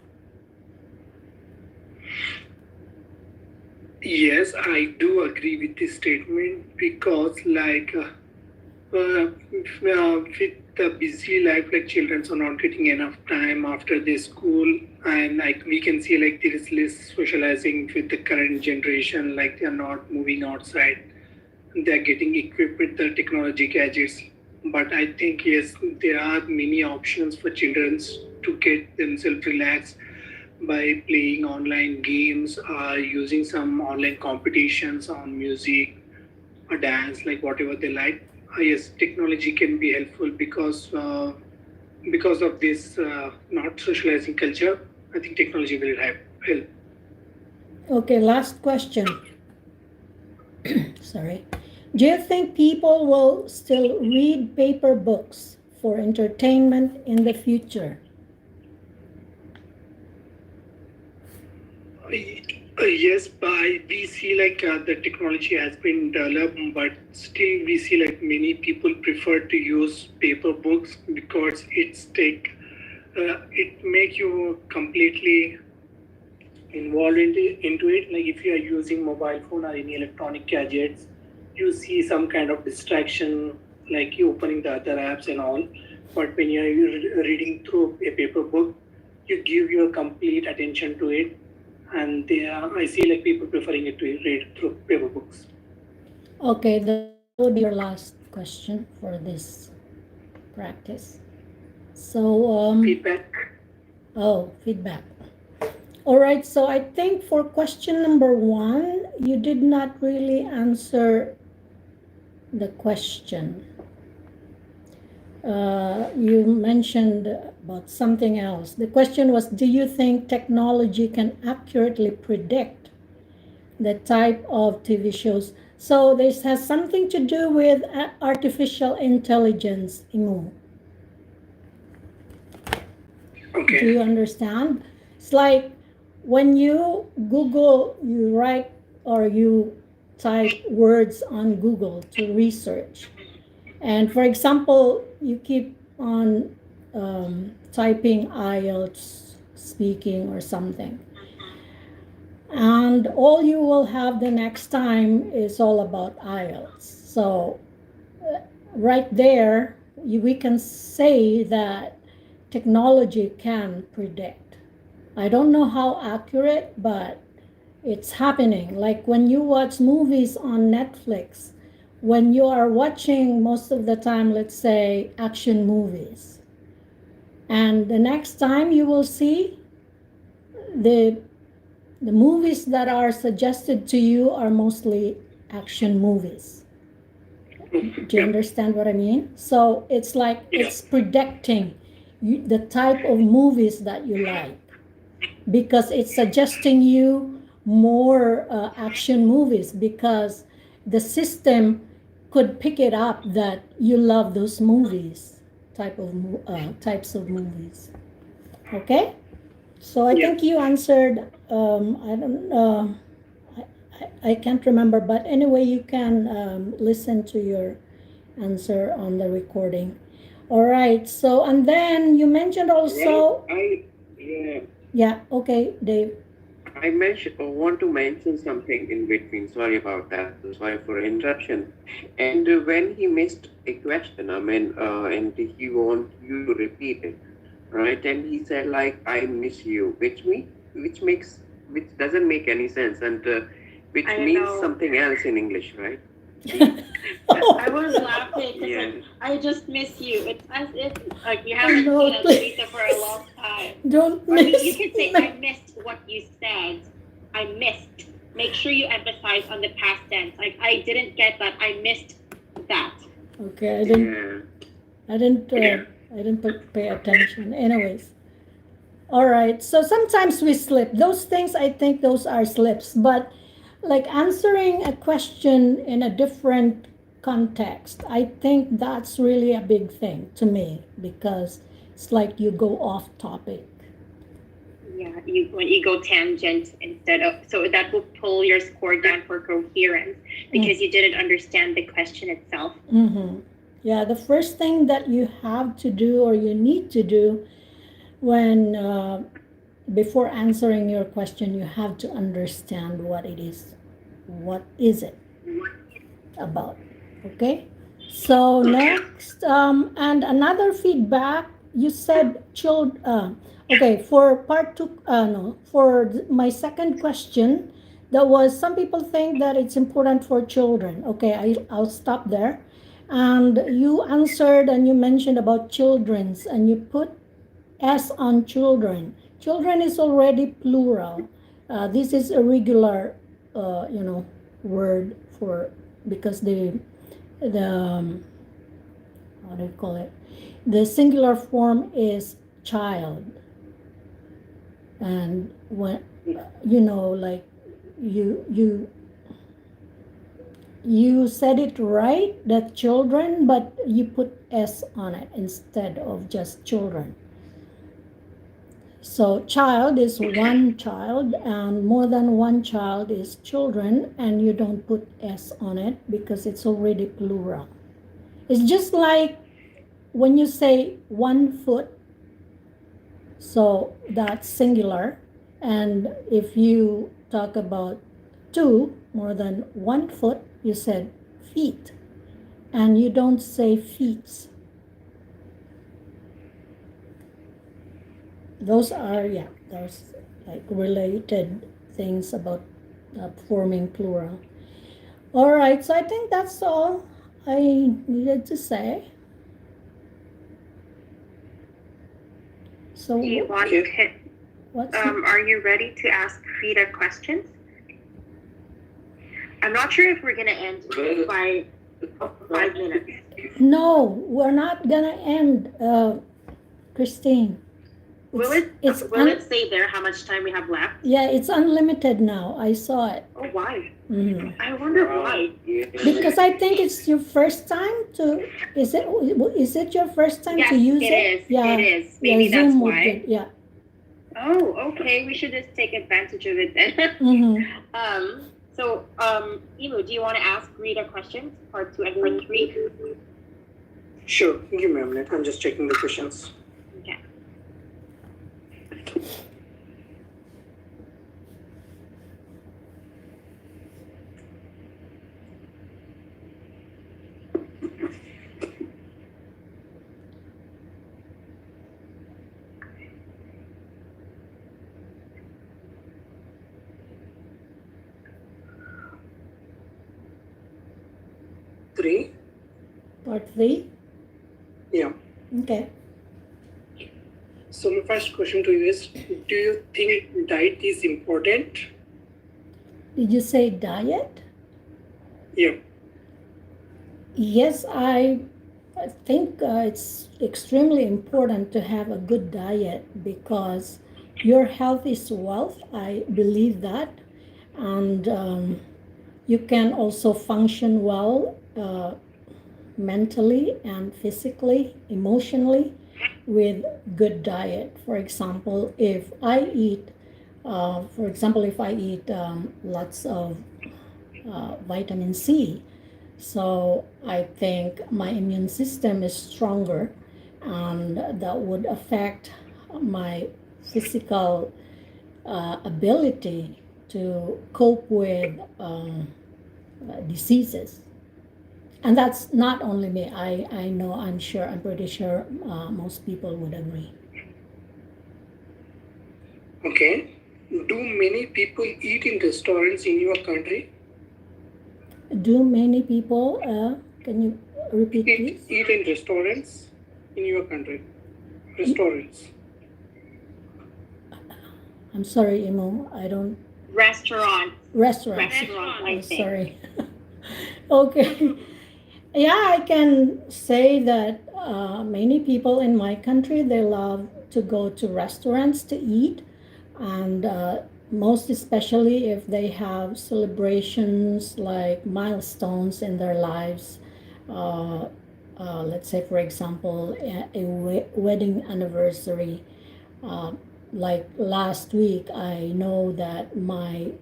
Yes, I do agree with this statement because, like, with the busy life, like children are not getting enough time after their school, and like we can see, like there is less socializing with the current generation. Like they are not moving outside; they are getting equipped with the technology gadgets. But I think yes, there are many options for children to get themselves relaxed by playing online games, using some online competitions on music or dance, like whatever they like. Yes, technology can be helpful because of this not socializing culture. I think technology will help. Okay, last question. Sorry. Do you think people will still read paper books for entertainment in the future? Yes, but we see like the technology has been developed, but still we see like many people prefer to use paper books because it make you completely involved into it. Like if you are using mobile phone or any electronic gadgets, you see some kind of distraction, like you opening the other apps and all. But when you are reading through a paper book, you give your complete attention to it, and I see like people preferring it to read through paper books. Okay, that would be your last question for this practice. So, Feedback. feedback. All right, so I think for question number 1, you did not really answer the question. You mentioned about something else. The question was, do you think technology can accurately predict the type of TV shows? So this has something to do with artificial intelligence, Immu. Okay. Do you understand? It's like when you Google, you write or you type words on Google to research. And for example, you keep on typing IELTS speaking or something. And all you will have the next time is all about IELTS. So right there, we can say that technology can predict. I don't know how accurate, but it's happening. Like when you watch movies on Netflix, when you are watching most of the time, let's say action movies, and the next time you will see the movies that are suggested to you are mostly action movies. Do you understand what I mean? So it's like it's predicting the type of movies that you like, because it's suggesting you more action movies, because the system could pick it up that you love those movies, types of movies. Okay, so I think you answered. I don't know. I can't remember, but anyway, you can listen to your answer on the recording. All right. So, and then you mentioned also. Yeah. Okay, Dave. I want to mention something in between. Sorry about that. Sorry for interruption. And when he missed a question, and he want you to repeat it, right? And he said like, "I miss you," which doesn't make any sense, and which means something else in English, right? I was laughing because I just miss you. It's as if like you haven't seen us Rita for a long time. Don't Or miss. you could say, I missed what you said. I missed. Make sure you emphasize on the past tense. Like, I didn't get that. I missed that. Okay, I didn't pay attention. Anyways, all right. So sometimes we slip. Those things, I think, those are slips. But like answering a question in a different context, I think that's really a big thing to me, because it's like you go off topic. Yeah, when you go tangent instead of, so that will pull your score down for coherence because you didn't understand the question itself. Mm-hmm. Yeah, the first thing that you have to do or you need to do when before answering your question, you have to understand what it is. What is it about? Okay. So next, and another feedback, you said okay, for part two, my second question, that was some people think that it's important for children. Okay, I'll stop there. And you answered and you mentioned about children's, and you put S on children. Children is already plural. This is a regular, word for, because the how do you call it? The singular form is child. And when like you said it right, that children, but you put S on it instead of just children. So child is one child, and more than one child is children, and you don't put S on it because it's already plural. It's just like when you say 1 foot, so that's singular, and if you talk about two, more than 1 foot, you said feet, and you don't say feet. Those are, there's like related things about forming plural. All right, so I think that's all I needed to say. So Do you want what's are you ready to ask Rita questions? I'm not sure if we're gonna end by 5 minutes. No, we're not gonna end, Christine. Will it say there how much time we have left? Yeah, it's unlimited now. I saw it. Oh, why? Mm-hmm. I wonder why. Because I think it's your first time to. Is it your first time to use it? Yes, Yeah, it is. Maybe yeah, that's Zoom why. would be, yeah. Oh, okay. We should just take advantage of it then. Mm-hmm. So, Immu, do you want to ask Rita questions? Part 2 and part 3? Sure. Give me a minute. I'm just checking the questions. Okay. Three. Part 3. Yeah. Okay. So my first question to you is, do you think diet is important? Did you say diet? Yeah. Yes, I think it's extremely important to have a good diet because your health is wealth. I believe that. And you can also function well mentally and physically, emotionally with good diet. For example, if I eat lots of vitamin C, so I think my immune system is stronger, and that would affect my physical ability to cope with diseases. And that's not only me. I know, I'm pretty sure most people would agree. Okay. Do many people eat in restaurants in your country? Do many people, can you repeat please? Eat in restaurants in your country? Restaurants. I'm sorry, Immu, I don't. Restaurants. Restaurants. Restaurants, I Oh, think. sorry. Okay. Yeah, I can say that many people in my country, they love to go to restaurants to eat, and most especially if they have celebrations like milestones in their lives. Uh, let's say, for example, a wedding anniversary. Uh, like last week, I know that my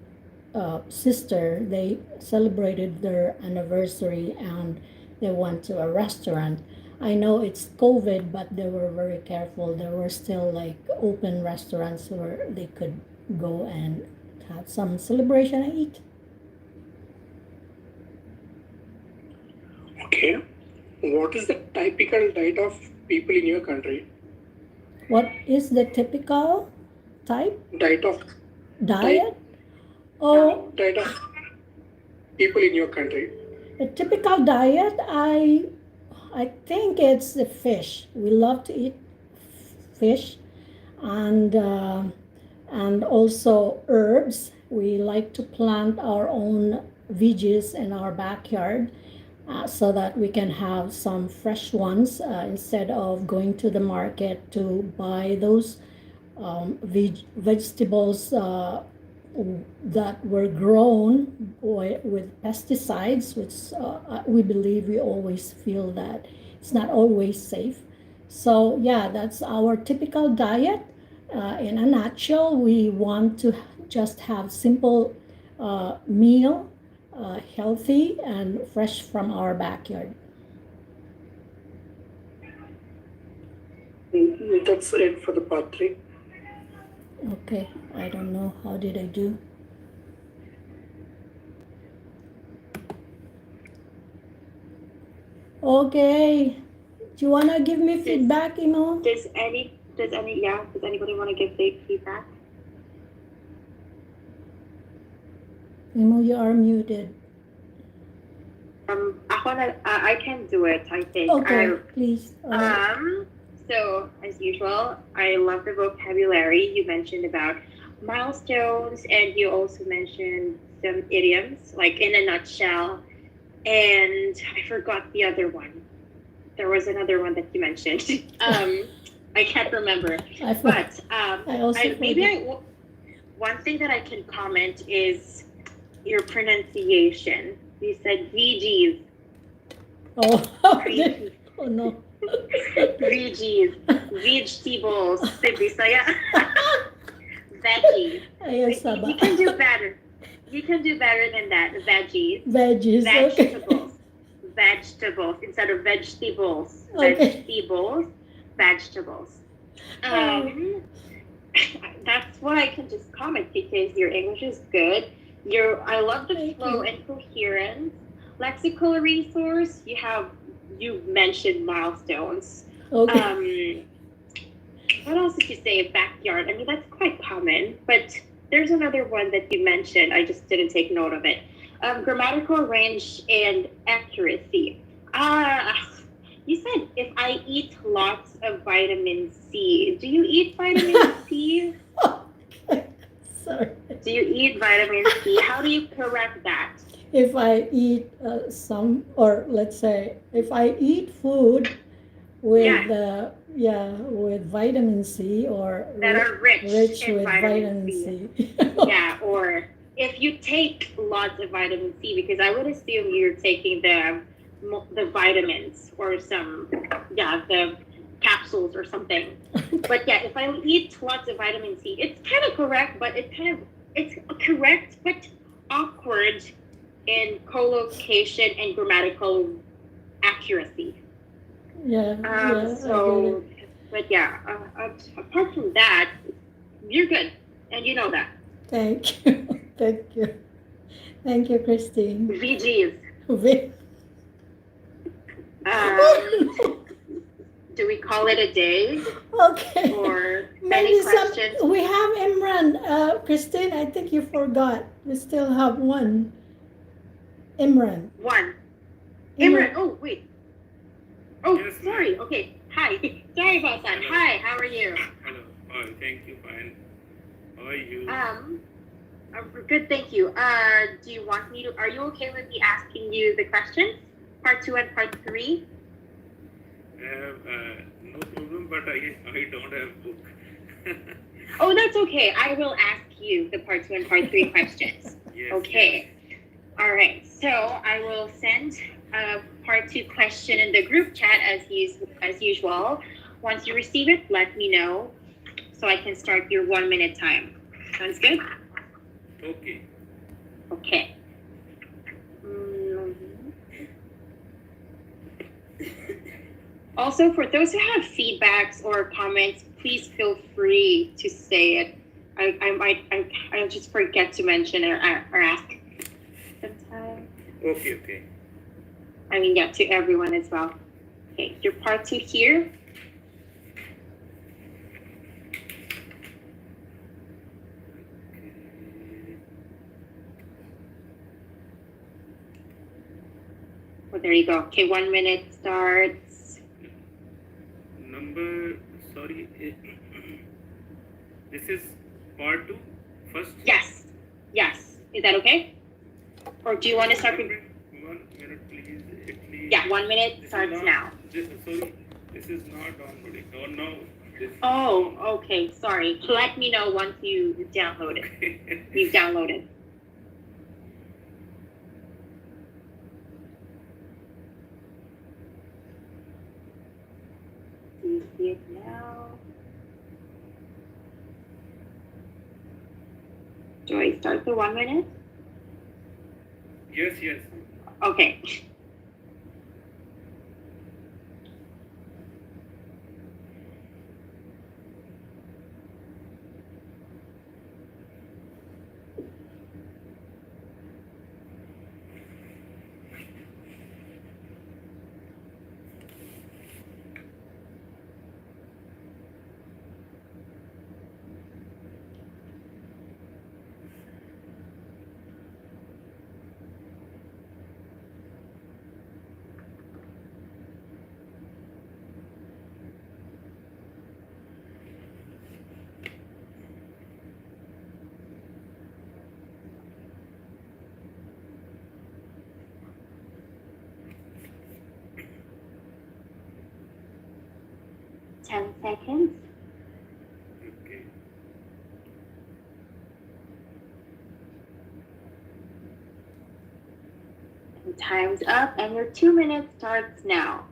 sister, they celebrated their anniversary and they went to a restaurant. I know it's COVID, but they were very careful. There were still like open restaurants where they could go and have some celebration and eat. Okay. What is the typical diet of people in your country? What is the typical type Diet of diet? Oh, diet of people in your country. a typical diet, I think it's the fish. We love to eat fish, and also herbs. We like to plant our own veggies in our backyard, so that we can have some fresh ones instead of going to the market to buy those vegetables that were grown with pesticides, which we believe, we always feel that it's not always safe. So yeah, that's our typical diet. In a nutshell, we want to just have simple meal, healthy and fresh from our backyard. That's it for the part 3. Okay, I don't know, how did I do? Okay, do you wanna give me feedback, Immu? Does anybody want to give feedback? Immu, you are muted. I can do it, I think. Okay, please. So as usual, I love the vocabulary you mentioned about milestones, and you also mentioned some idioms, like in a nutshell. And I forgot the other one. There was another one that you mentioned. I can't remember. But one thing that I can comment is your pronunciation. You said VGs. Oh, oh no. Veggies, vegetables, Bisaya. Veggies. You can do better. You can do better than that. Veggies. Veggies. Vegetables. Okay. Vegetables instead of vegetables. Okay. Vegetables. That's what I can just comment, because your English is good. I love the flow and coherence. Lexical resource, you mentioned milestones. Okay. What else did you say? Backyard. I mean, that's quite common, but there's another one that you mentioned. I just didn't take note of it. Grammatical range and accuracy. You said if I eat lots of vitamin C. Do you eat vitamin C? Sorry. Do you eat vitamin C? How do you correct that? if I eat some, or let's say, if I eat food with with vitamin C, or that are rich rich in with vitamin vitamin C. C. Yeah, or if you take lots of vitamin C, because I would assume you're taking the vitamins or some the capsules or something. But yeah, if I eat lots of vitamin C, it's kind of correct, but it's correct but awkward in collocation and grammatical accuracy. Yeah, yeah, I get So, it. but yeah, apart from that, you're good, and you know that. Thank you. Thank you. Thank you, Christine. VGs. Vi- Um, do we call it a day Okay. or Maybe any some. questions? We have Imran. Christine, I think you forgot. We still have one. Imran. One. Imran. Imran. Oh wait. Oh, Yes, sorry. ma'am. Okay. Hi. Sorry about that. Hello. Hi. How are you? Hello. Oh, thank you. Fine. How are you? Good. Thank you. Do you want me to? Are you okay with me asking you the questions? Part 2 and part 3. No problem, but I don't have book. Oh, that's okay. I will ask you the part 2 and part 3 questions. Yes. Okay. All right. So I will send a part 2 question in the group chat as usual. Once you receive it, let me know so I can start your 1 minute time. Sounds good? Okay. Okay. Mm. Also, for those who have feedbacks or comments, please feel free to say it. I just forget to mention or ask sometimes. Okay. I mean, yeah, to everyone as well. Okay, your part 2 here. Well, there you go. Okay, 1 minute starts. Sorry. This is part 2 first? Yes. Is that okay? Or do you want to start with? 1 minute, please. At least. Yeah, 1 minute This is starts not- now. This is not downloading. Oh, no. Oh, okay. Sorry. Let me know once you download it. Okay. You've downloaded. Do you see it now? Do I start the 1 minute? Yes. Okay. Ten seconds. Okay. And time's up, and your 2 minutes starts now.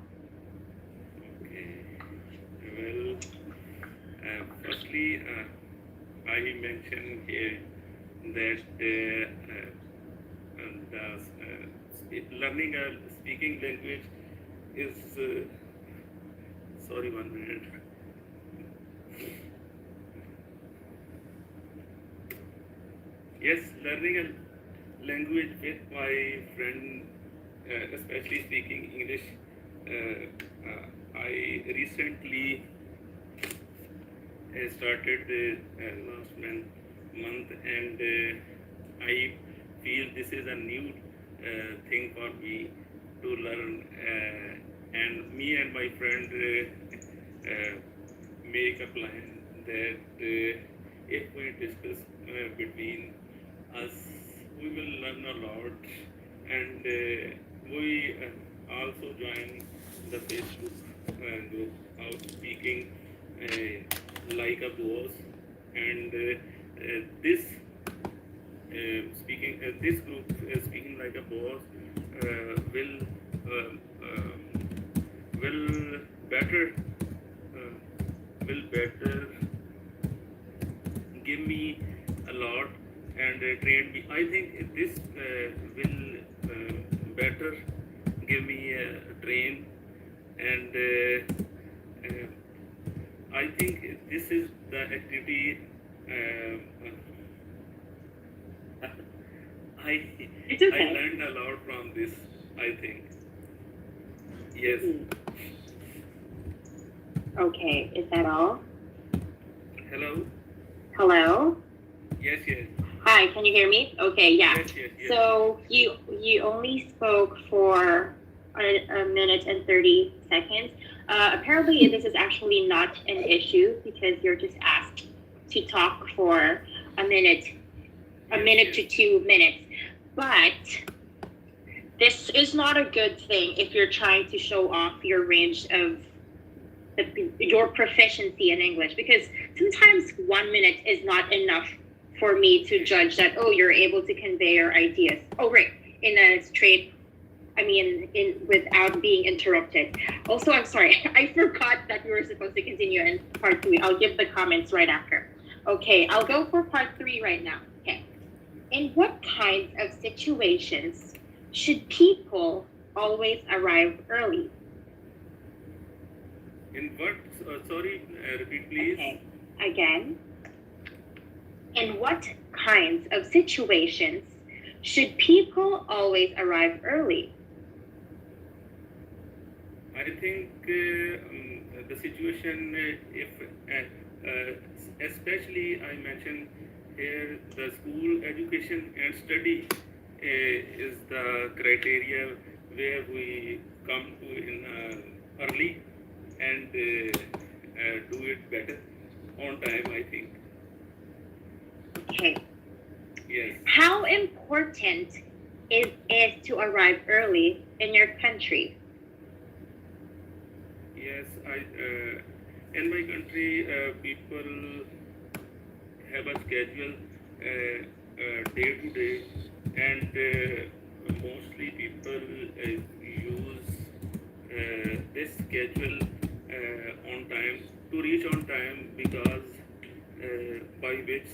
Okay. Well, firstly, I mentioned here that learning a speaking language is. Sorry, 1 minute. Yes, learning a language with my friend, especially speaking English. I recently started last month, and I feel this is a new thing for me to learn. And me and my friend make a plan that if we discuss between us, we will learn a lot and we also join the Facebook group of speaking like a boss, and this this group speaking like a boss uh, um, will better uh, will better give me a lot and train me. I think this will better give me a train, and I think this is the activity I It's I okay. learned a lot from this. I think yes. Okay, is that all? Hello. Hello? Yes, yes, Hi, can you hear me? Okay, yeah. yes. So you only spoke for a minute and 30 seconds. Apparently, this is actually not an issue because you're just asked to talk for a minute to 2 minutes. But this is not a good thing if you're trying to show off your range of your proficiency in English, because sometimes 1 minute is not enough for me to judge that, oh, you're able to convey your ideas. Oh, right, in a straight, without being interrupted. Also, I'm sorry, I forgot that we were supposed to continue in part 2. I'll give the comments right after. Okay, I'll go for part 3 right now. Okay. In what kinds of situations should people always arrive early? In what? Sorry, repeat please. Okay. Again, in what kinds of situations should people always arrive early? I think the situation, if especially I mentioned here, the school education and study is the criteria where we come to in early and do it better on time, I think. Okay. Yes. How important is it to arrive early in your country? Yes, in my country, people have a schedule day to day, and mostly people use this schedule on time to reach on time, because by which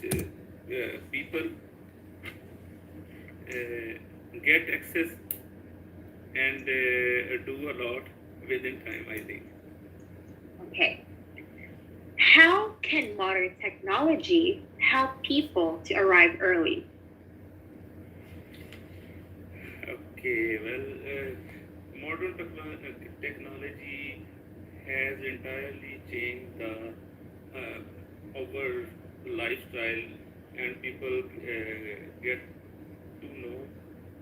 people get access and do a lot within time, I think. Okay. How can modern technology help people to arrive early? Okay, well, modern technology has entirely changed our lifestyle, and people get to know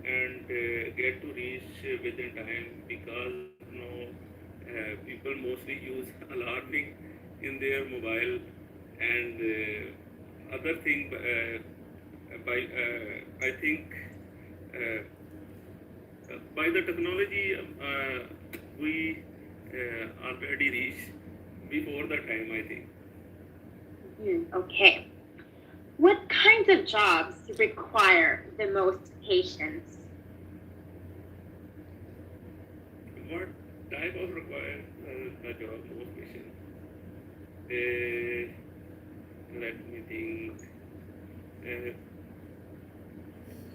and get to reach within time, because now people mostly use alarming in their mobile and other thing by I think by the technology we already reached before the time, I think. Okay. What kinds of jobs require the most patience? What type of require a job most patient? Let me think.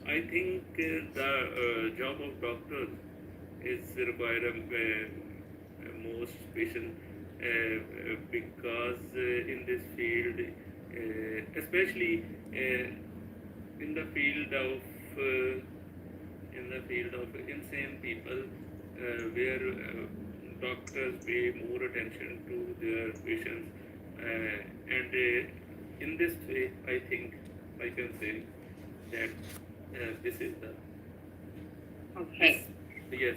I think the job of doctor is require most patient because in this field, especially in the field of insane people, where doctors pay more attention to their patients, and in this way, I think I can say that this is the Okay. yes.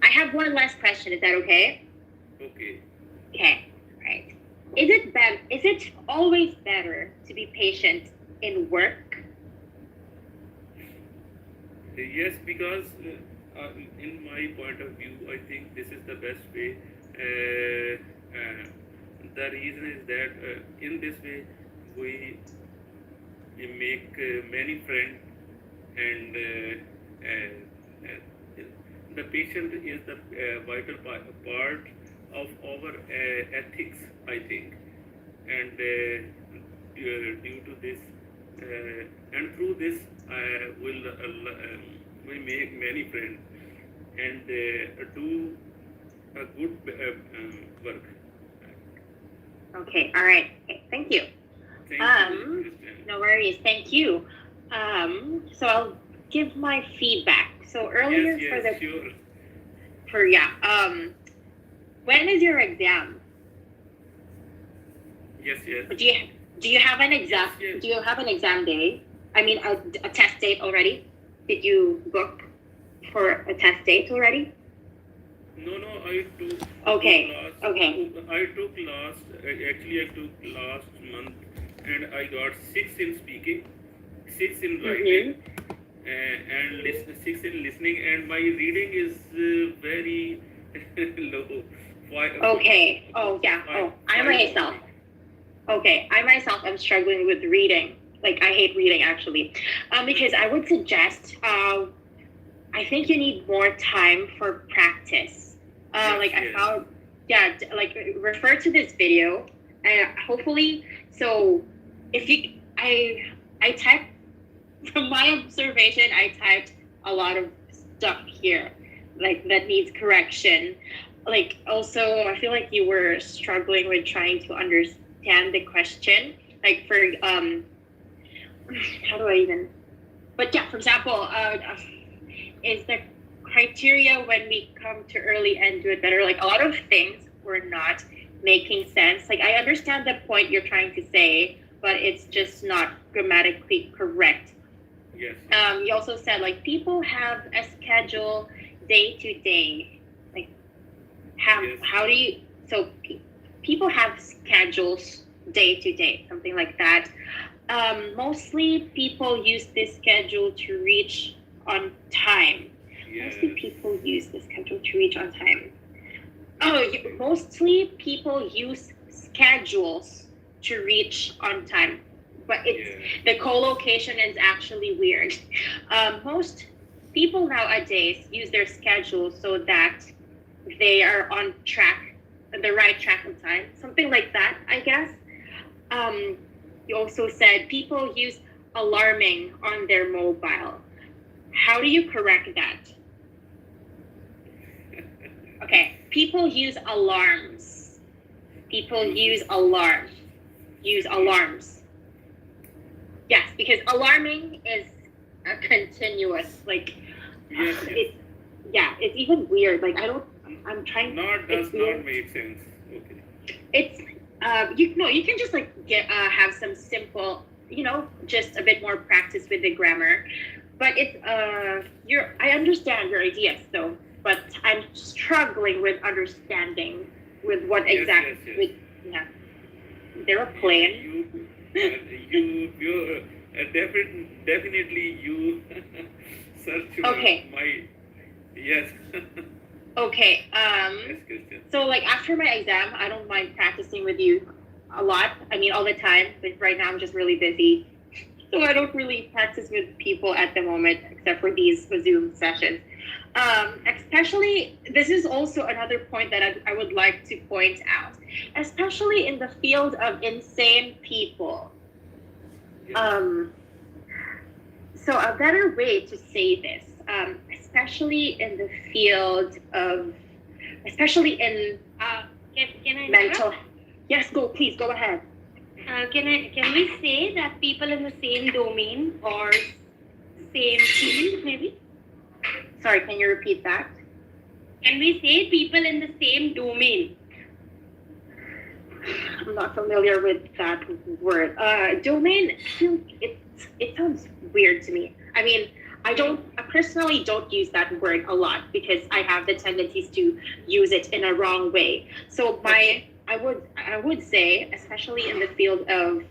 I have one last question. Is that okay? Okay. Okay. Right. Is it always better to be patient in work? Yes, because in my point of view, I think this is the best way. The reason is that in this way we make many friends, and the patient is the vital part of our ethics, I think, and due to this and through this will make many friends and do a good work. Okay, all right. Okay, thank you. Thank you, Christian. No worries. Thank you. So I'll give my feedback. So earlier Yes, sure. when is your exam? Yes. Do you have an exam? Yes. Do you have an exam day? I mean, a test date already? Did you book for a test date already? No, I took. Okay, Last, okay. I took last. Actually, I took last month, and I got 6 in speaking, 6 in writing, and 6 in listening, and my reading is very low. Okay. Oh, yeah. Oh, I myself. Okay, I myself am struggling with reading. Like, I hate reading actually, because I would suggest. I think you need more time for practice. I found, like refer to this video, and hopefully, so if you, I typed from my observation, I typed a lot of stuff here, like that needs correction. Like also, I feel like you were struggling with trying to understand the question, like for how do I even? But yeah, for example, is the criteria when we come to early and do it better? Like a lot of things were not making sense. Like I understand the point you're trying to say, but it's just not grammatically correct. Yes. You also said like people have a schedule day to day. Like how do you? So people have schedules day to day, something like that. Mostly people use this schedule to reach on time. Yes. Mostly people use this schedule to reach on time. Mostly people use schedules to reach on time, but the co-location is actually weird. Most people nowadays use their schedules so that they are on track, the right track of time, something like that, I guess. You also said people use alarming on their mobile. How do you correct that? Okay, people use alarms. People use alarms. Use alarms. Yes, because alarming is a continuous, like, Yes. It's even weird. Like, I'm trying. Does not make sense. Okay. It's, you can just like have some simple, just a bit more practice with the grammar. But it's I understand your ideas though, but I'm struggling with understanding with what exactly. Yes. Is there a plane? You definitely you search my yes. Okay. Yes, Christian. So like after my exam, I don't mind practicing with you a lot. I mean, all the time. But right now, I'm just really busy. So I don't really practice with people at the moment, except for these Zoom sessions. Especially, this is also another point that I would like to point out, especially in the field of insane people. Yes. So a better way to say this, especially in the field of, especially in Can I mental. Yes, please go ahead. Can we say that people in the same domain or same field maybe? Sorry, can you repeat that? Can we say people in the same domain? I'm not familiar with that word. Domain, it sounds weird to me. I mean, I personally don't use that word a lot because I have the tendencies to use it in a wrong way. So I would say, especially in the field of,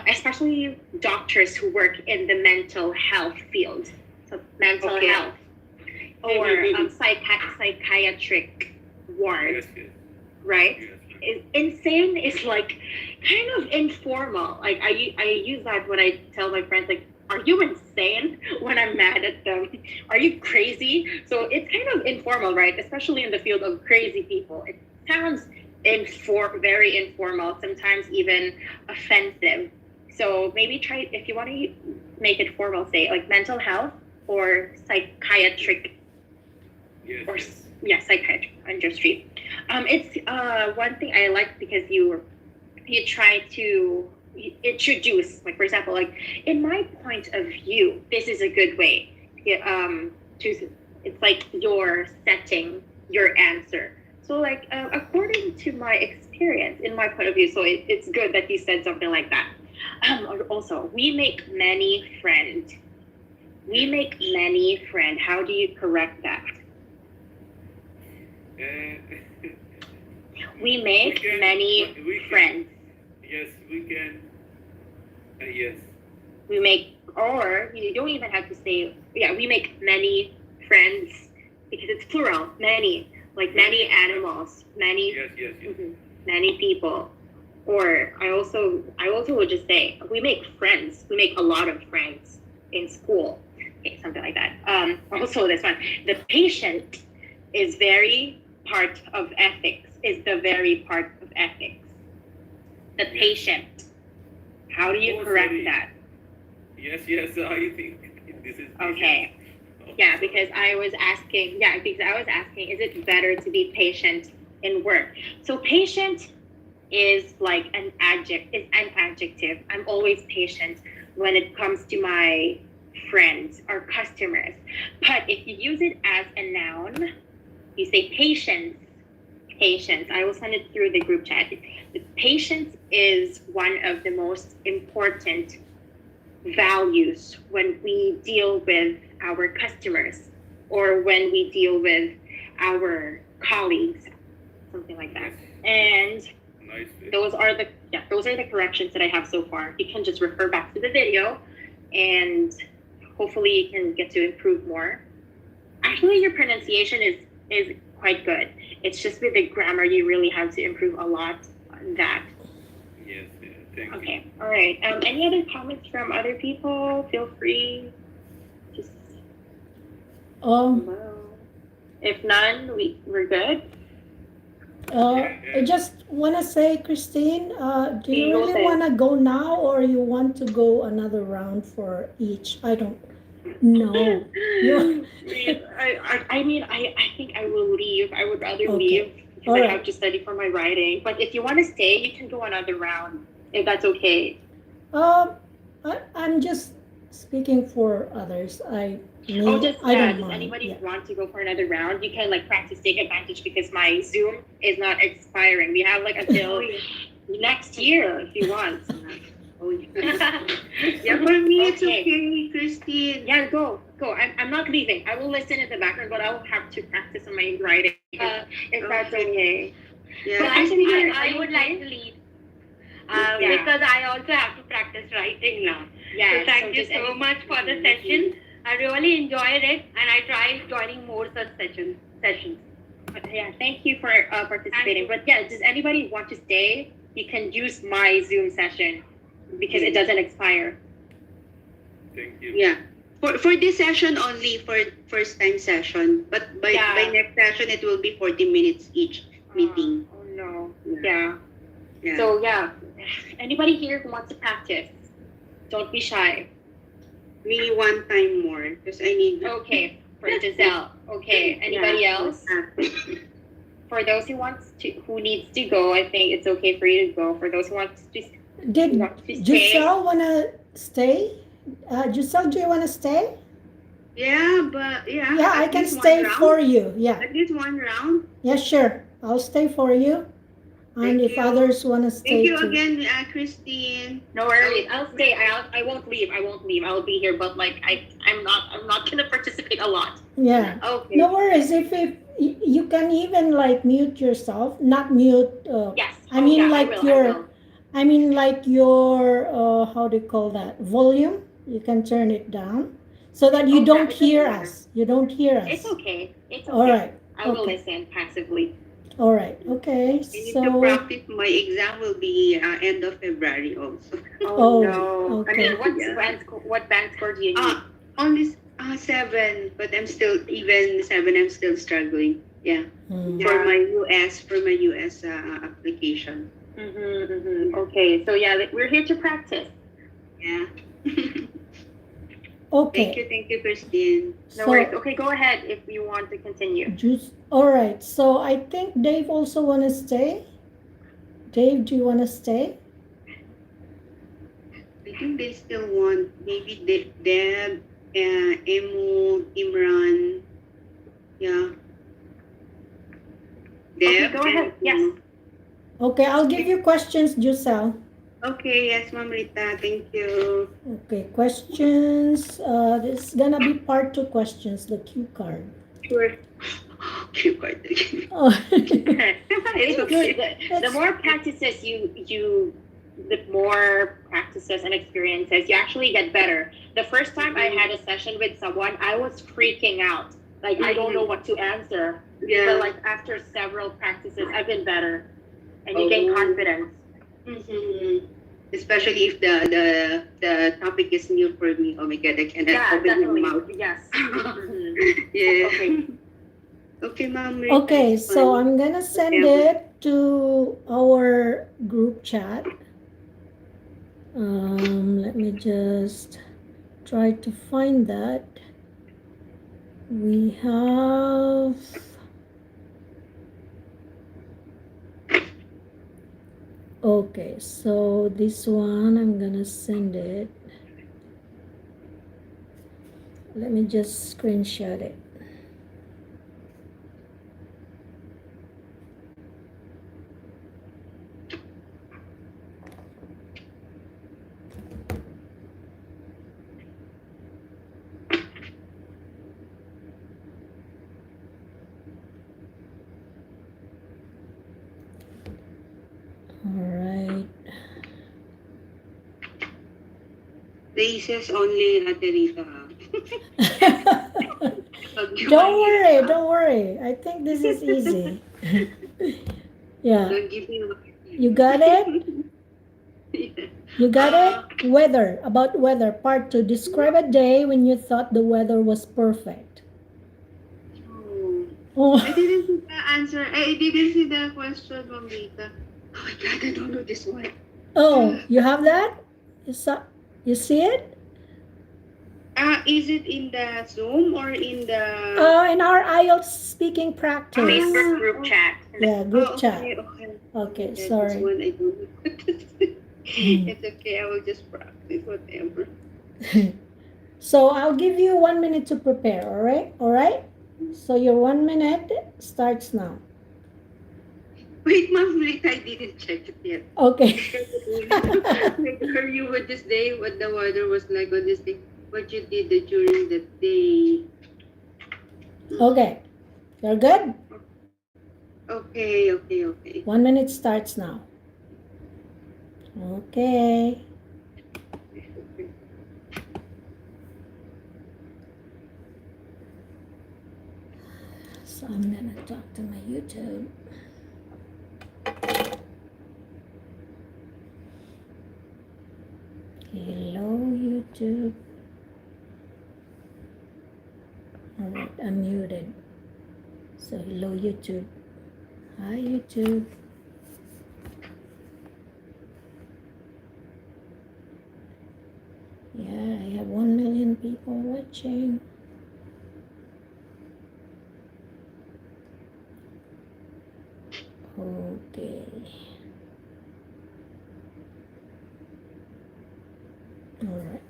especially doctors who work in the mental health field, so mental Okay. health, or Mhm. psychiatric ward, Yes, yes, right? yes. Insane is like kind of informal. Like I use that when I tell my friends, like, are you insane? When I'm mad at them, are you crazy? So it's kind of informal, right? Especially in the field of crazy people, it sounds very informal, sometimes even offensive. So maybe try, if you want to make it formal, say like mental health or psychiatric, Yes, or yes. psychiatric industry. It's one thing I like, because you try to introduce, like, for example, like, in my point of view, this is a good way. To, it's like you're setting your answer. So, like, according to my experience, in my point of view, so it's good that you said something like that. Also, we make many friends. We make many friends. How do you correct that? Uh, We make can- many we can- friends. Yes, we can. Yes. We make, or you don't even have to say, yeah, we make many friends, because it's plural, many, like many animals, many, Yes, yes, yes. many people. Or I also would just say, we make friends. We make a lot of friends in school. Okay, something like that. Also this one, the patient is very part of ethics, is the very part of ethics. The Yes. patient. How do you Oh, correct sorry. that? Yes, yes, I think this is Okay. Yeah, because I was asking, is it better to be patient in work? So patient is like an adjective. I'm always patient when it comes to my friends or customers. But if you use it as a noun, you say patience. Patience. I will send it through the group chat. The patience is one of the most important values when we deal with our customers, or when we deal with our colleagues, something like that. And Nice. those are the corrections that I have so far. You can just refer back to the video, and hopefully you can get to improve more. Actually, your pronunciation is quite good. It's just with the grammar you really have to improve a lot on that. Yes, yes, thank you. Okay, all right. Any other comments from other people? Feel free. Just Um, hello. If none, we're good. I just want to say, Christine, do you Go really ahead. want to go now, or you want to go another round for each? I don't know. You- I mean, I think I will leave. I would rather Okay. leave, because All I right. have to study for my writing. But if you want to stay, you can go another round, if that's okay. I'm just speaking for others. I mean, Oh, just I don't does mind. anybody Yeah. want to go for another round? You can like practice, take advantage, because my Zoom is not expiring. We have like until next year if you want. Oh, yeah. Yeah, for me, it's okay, Christine. Yeah, go. I'm not leaving. I will listen in the background, but I'll have to practice on my writing. If that's okay. Yeah. But actually, I would like to lead. Yeah. Because I also have to practice writing now. Yeah. So thank you so much for the session. I really enjoyed it, and I try joining more such sessions. Yeah, thank you for participating. Thank you. But yeah, does anybody want to stay? You can use my Zoom session, because it doesn't expire. Thank you. Yeah. For this session only, for first time session. But by next session, it will be 40 minutes each meeting. Oh no. Yeah. Yeah. So yeah, anybody here who wants to practice, don't be shy. Me one time more, because I need. Okay, for Josell. Okay, anybody Yeah. else? For those who needs to go, I think it's okay for you to go. For those who want to Did want to stay, Giselle want to stay? Giselle, do you want to stay? Yeah, but yeah. Yeah, I at can least one stay round. for you. Yeah. At least one round. Yeah, sure. I'll stay for you. And Thank if you. others want to stay Thank you too. again, Christine. no worries. I'll stay. I won't leave. I'll be here. But like I'm not gonna participate a lot. Yeah. Okay. No worries. If you can even like mute yourself, not mute. Yes. I mean, yeah, like I will. your, I mean, like your, how do you call that? Volume. You can turn it down so that you Oh, don't it doesn't hear matter. us. You don't hear us. It's okay. It's okay. All right. I will Okay. listen passively. All right. Okay. I need to So, practice. My exam will be end of February also. Oh, no. I okay. mean, what Yeah. band score do you need? Only 7, but I'm still even 7. I'm still struggling. Yeah, Hmm. for my US application. Okay, so yeah, we're here to practice. Yeah. Okay. Thank you, Christine. No So, worries. Okay, go ahead if you want to continue. all right. So I think Dave also want to stay. Dave, do you want to stay? I think they still want maybe Deb, Immu, Imran. Yeah. Okay, Deb. go ahead. Yes. Okay, I'll give you questions, Josell. Okay, yes, Ma'am Rita. Thank you. Okay, questions. This is gonna be part 2 questions, the cue card. Sure. Cue card again. Oh. It's good. The It's- more practices the more practices and experiences, you actually get better. The first time I had a session with someone, I was freaking out. Like, I don't know what to answer. Yeah. But like after several practices, I've been better, and you gain confidence. Mm-hmm. Especially if the topic is new for me. Oh my God, I cannot Yeah, open definitely. my mouth. Yes. Yeah. Okay. Okay, Ma'am Rita. Okay, it's so fine. I'm gonna send Yeah. it to our group chat. Let me just try to find that. We have. Okay, so this one I'm gonna send it. Let me just screenshot it. All right. Races only, Ate Rita. Don't worry. I think this is easy. Yeah, Don't give me you got it? Yeah. You got it? Weather, about weather. Part 2. Describe a day when you thought the weather was perfect. Oh. Oh, I didn't see the answer. I didn't see the question, Ma'am Rita. Oh my God, I don't know this one. oh, you have that? You see it? Is it in the Zoom or in the? In our IELTS speaking practice. Facebook group chat. Yeah, group Oh, chat. okay. Okay, Yeah, sorry. This one I don't know what to say. It's okay. I will just practice whatever. So I'll give you 1 minute to prepare, all right? All right? So your 1 minute starts now. Wait, Ma'am Rita, I didn't check it yet. Okay. Heard you what this day, what the weather was like on this day, what you did during the day. Okay. You're good? Okay. 1 minute starts now. Okay. So I'm gonna talk to my YouTube. Hello, YouTube. All right, I'm muted. So hello, YouTube. Hi, YouTube. Yeah, I have 1 million people watching. Okay. All right.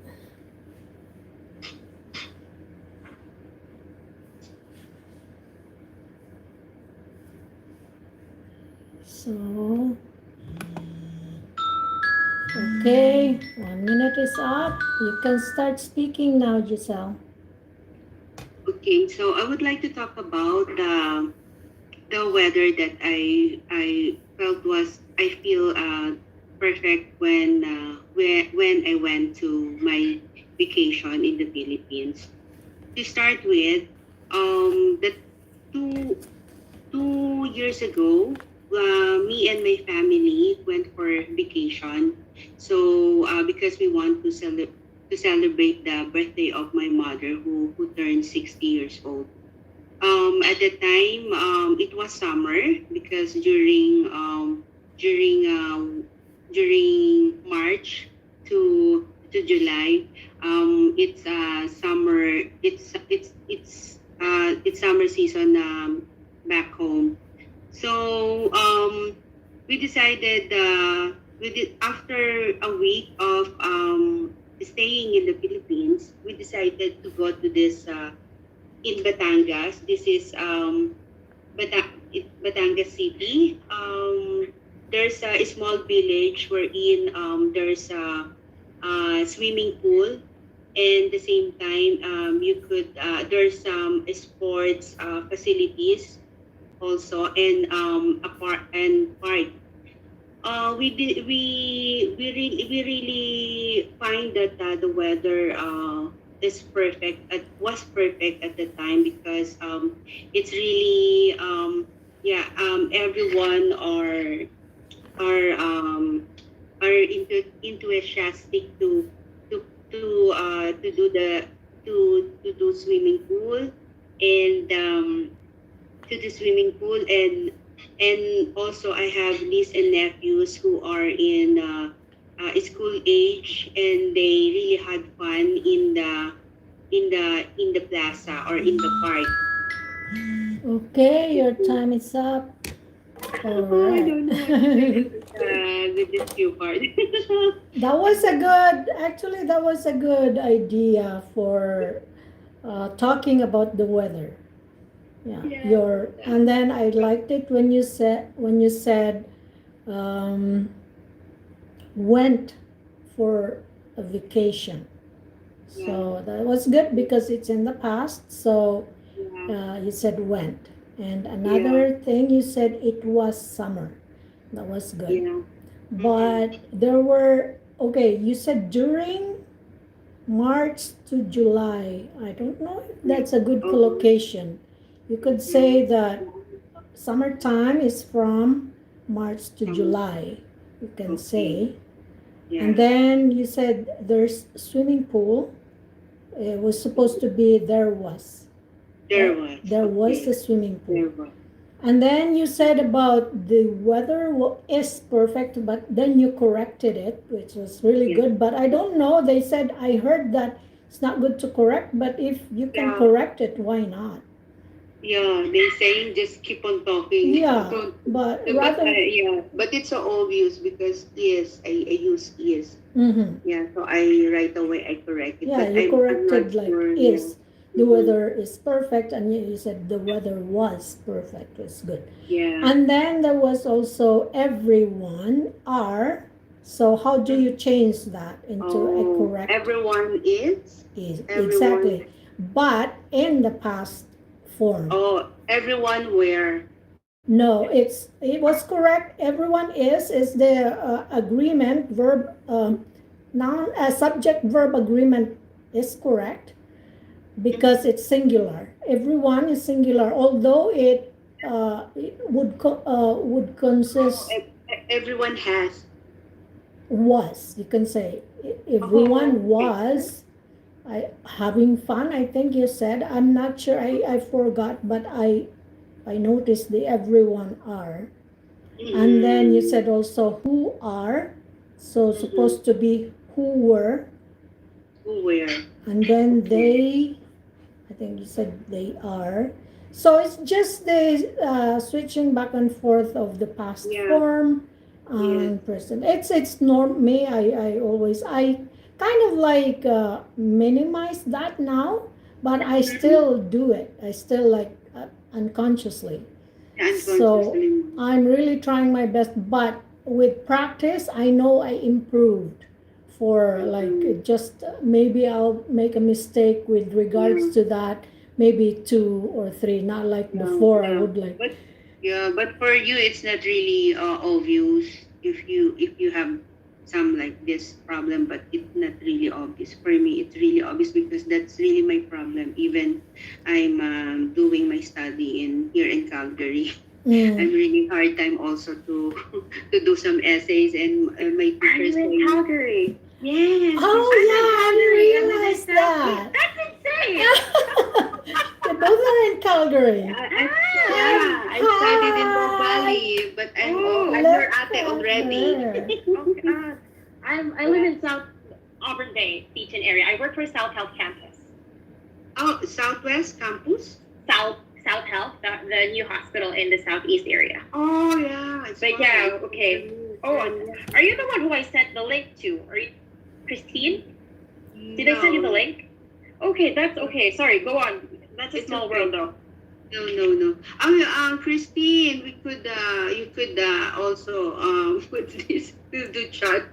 So, okay, 1 minute is up. You can start speaking now, Josell. Okay, so I would like to talk about the weather that I felt was I feel perfect when I went to my vacation in the Philippines. to start with, the two 2 years ago, me and my family went for vacation. So because we want to celebrate the birthday of my mother, who turned 60 years old. At the time, it was summer because during during March to July, it's summer. It's summer season back home. So we decided after a week of staying in the Philippines, we decided to go to this in Batangas. This is Batangas City. There's a small village wherein there's a swimming pool, and the same time you could there's some sports facilities also, and a park and park. We really find that the weather is perfect. Was perfect at the time because it's really everyone are enthusiastic to do the to do swimming pool, and to the swimming pool, and also I have niece and nephews who are in school age, and they really had fun in the plaza or in the park. Okay, your time is up. All I right. don't know with this few part. That was a good idea for talking about the weather. Yeah, Yeah. and then I liked it when you said went for a vacation. So that was good because it's in the past. So you said went, and another thing you said it was summer. That was good. Yeah. But there were okay. You said during March to July. I don't know if that's a good collocation. You could say that summertime is from March to July. You can say. Yeah. And then you said there's swimming pool. It was supposed to be there was. There was a swimming pool. There was. And then you said about the weather is perfect, but then you corrected it, which was really good. But I don't know. They said I heard that it's not good to correct, but if you can correct it, why not? Yeah, they saying just keep on talking. Yeah, but rather. But it's so obvious because yes, I use is. Mm-hmm. Yeah, so I right away I correct it. Yeah, but you corrected I'm not like sure, is. The weather is perfect, and you said the weather was perfect. It's good. Yeah. And then there was also everyone are. So how do you change that into a correct? Everyone is. Everyone. Exactly, but in the past form. Oh, everyone where. No, it was correct. Everyone is the agreement verb noun subject verb agreement is correct because it's singular. Everyone is singular, although it would consist. Everyone has. Was, you can say everyone was having fun. I think you said. I'm not sure. I forgot, but I noticed the everyone are. And then you said also who are, so supposed to be who were. Who were. And then they, I think you said they are. So it's just the switching back and forth of the past form and present. It's me. I kind of like minimize that now, but I still do it. I still like unconsciously. So I'm really trying my best, but with practice, I know I improved. For like just maybe I'll make a mistake with regards to that, maybe 2 or 3, not like before. I would like. But for you, it's not really obvious if you have some like this problem, but it's not really obvious. For me, it's really obvious because that's really my problem. Even I'm doing my study in here in Calgary. I'm really hard time also to to do some essays, and my I'm teachers in say, Calgary. yes, Oh, I'm yeah, I didn't realize that. That's insane. The both are in Calgary. I studied in Bow Valley, but I'm your Look ate at already. her. Oh God. I live in South Auburn Bay, Beaton area. I work for South Health Campus. Oh, Southwest Campus? South Health, the new hospital in the southeast area. Oh, yeah. It's But fine. yeah, okay. Oh, Yeah. are you the one who I sent the link to? Are you Christine? Did I send you the link? Okay, that's okay. Sorry, go on. That's a It's small okay. world though. No. Oh, yeah, Christine, you could also put this to the chat.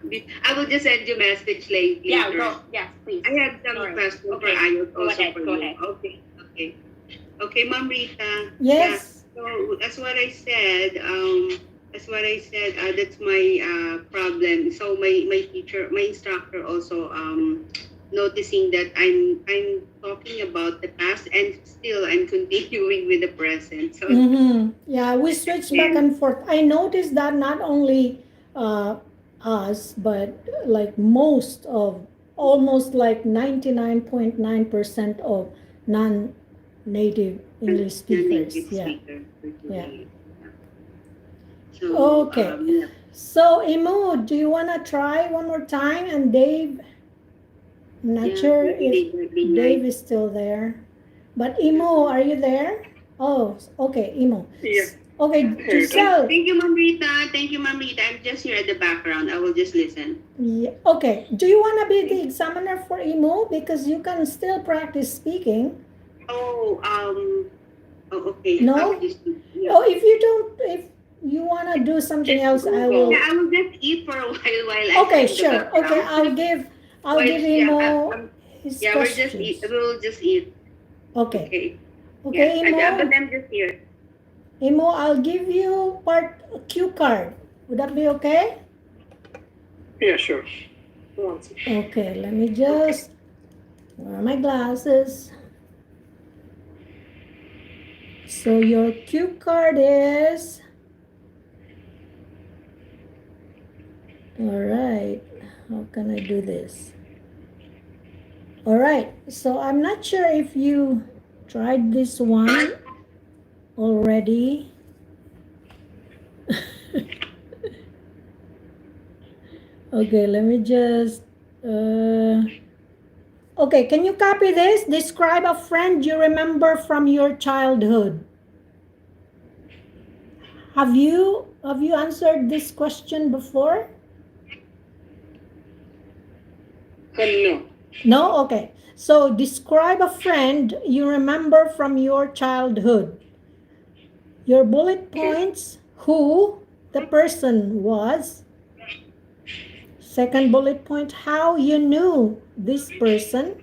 I will just send you message later. Yeah, go. Yes, please. I have some Sorry. questions for Okay. IELTS Go also ahead, for go you. ahead. Okay, Ma'am Rita. Yes. Yeah, so that's what I said. That's my problem. So my teacher, my instructor also noticing that I'm talking about the past and still I'm continuing with the present. So Yeah, we switch back and forth. I noticed that not only us, but like most of, almost like 99.9% of non-native English speakers. native Yeah. speaker. Yeah. So Okay. yeah. So, Immu, do you want to try one more time? And Dave, I'm not Yeah, sure maybe if they might be Dave nice. is still there. But Immu, are you there? Oh, okay, Immu. Yeah. Okay, Josell. Thank you, Ma'am Rita. I'm just here at the background. I will just listen. Yeah, okay. Do you want to be the examiner for Immu? Because you can still practice speaking. Okay. No? I will just, yeah. Oh, if you don't, if you want to do something else, I will. Yeah, I will just eat for a while I Okay, sing the sure. background. Okay, I'll give Immu his Yeah, questions. we'll just eat. Okay. Okay, Yeah, Immu. but I'm just here. Immu, I'll give you part cue card. Would that be okay? Yeah, sure. One second. Okay, let me just wear my glasses. So your cue card is, all right, how can I do this? All right, so I'm not sure if you tried this one already. Okay, let me just, okay, can you copy this? Describe a friend you remember from your childhood. Have you answered this question before? No. No? Okay. So describe a friend you remember from your childhood. Your bullet points, who the person was. Second bullet point, how you knew this person.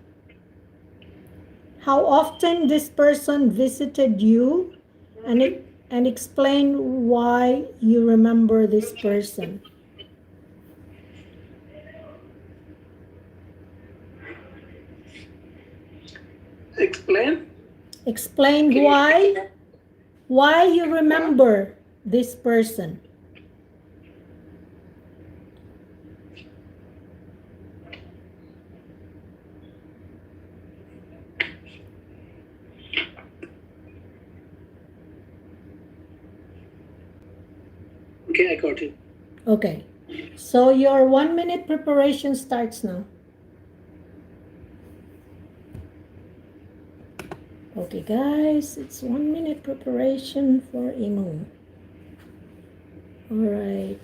How often this person visited you, and explain why you remember this person. Explain. Explain why you remember this person. Okay, I got it. Okay. So your 1 minute preparation starts now. Okay, guys, it's 1 minute preparation for Immu. All right.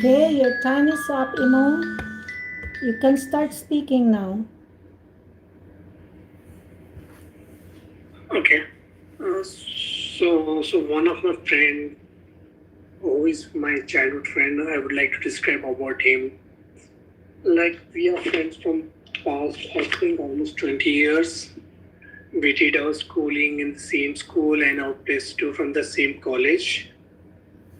Okay, your time is up, Immu. You can start speaking now. Okay. So one of my friend, who is my childhood friend, I would like to describe about him. Like we are friends from past, I think, almost 20 years. We did our schooling in the same school and our plus two from the same college.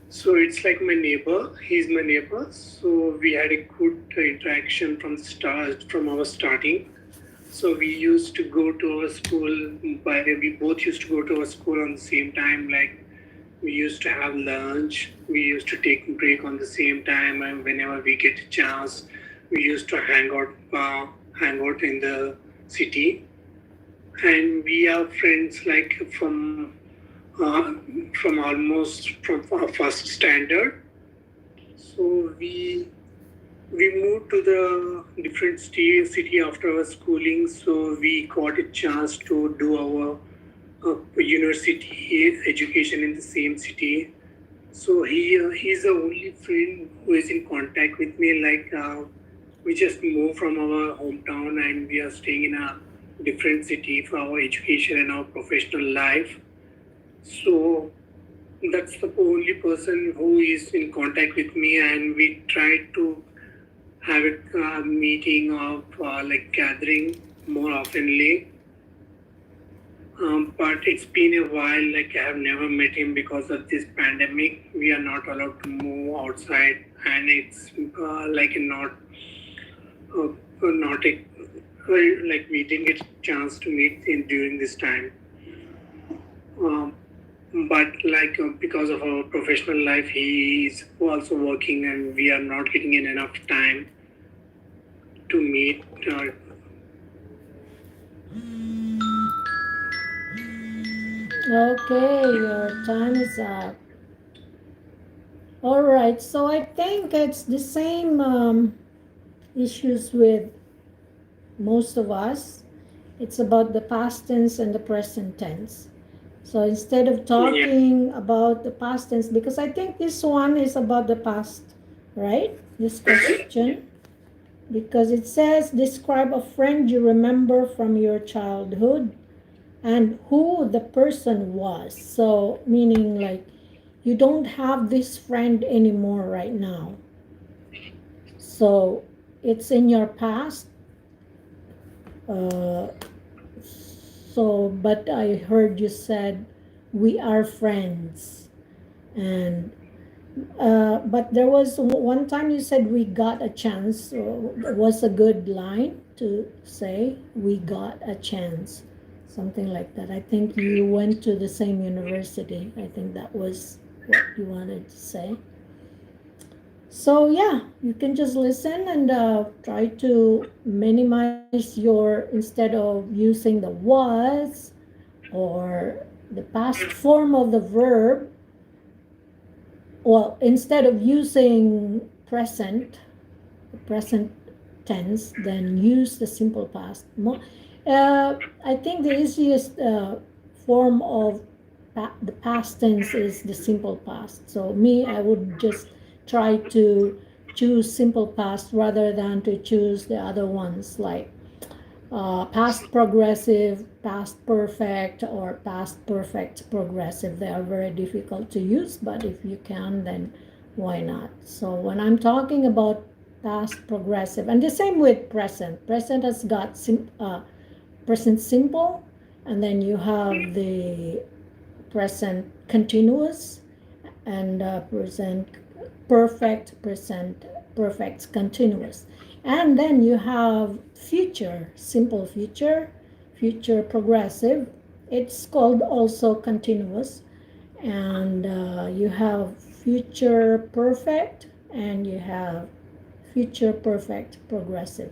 So it's like my neighbor. He's my neighbor. So we had a good interaction from the start, from our starting. So we used to go to our school. We both used to go to our school on the same time. Like we used to have lunch. We used to take a break on the same time, and whenever we get a chance, we used to hang out in the city. And we are friends like from almost from our first standard. So we moved to the different city after our schooling. So we got a chance to do our university education in the same city. So he's the only friend who is in contact with me. Like we just moved from our hometown and we are staying in a different city for our education and our professional life. So that's the only person who is in contact with me, and we try to have a meeting of like gathering more oftenly. But it's been a while. Like I have never met him because of this pandemic. We are not allowed to move outside, and it's like not a like we didn't get a chance to meet him during this time. But like because of our professional life, he is also working, and we are not getting in enough time to meet. Okay, your time is up. All right, so I think it's the same issues with most of us. It's about the past tense and the present tense. So instead of talking about the past tense, because I think this one is about the past, right? This question. Because it says, describe a friend you remember from your childhood and who the person was. So, meaning like you don't have this friend anymore right now. So, it's in your past. But I heard you said, we are friends. And but there was one time you said we got a chance. It was a good line to say, we got a chance. Something like that. I think you went to the same university. I think that was what you wanted to say. So yeah, you can just listen and try to minimize your, instead of using the was or the past form of the verb, well, instead of using present tense, then use the simple past. I think the easiest form of the past tense is the simple past. So me, I would just try to choose simple past rather than to choose the other ones like past progressive, past perfect, or past perfect progressive. They are very difficult to use, but if you can, then why not? So when I'm talking about past progressive, and the same with present. Present has got present simple, and then you have the present continuous, and present perfect, present perfect continuous. And then you have future, simple future, future progressive. It's called also continuous. And you have future perfect, and you have future perfect progressive.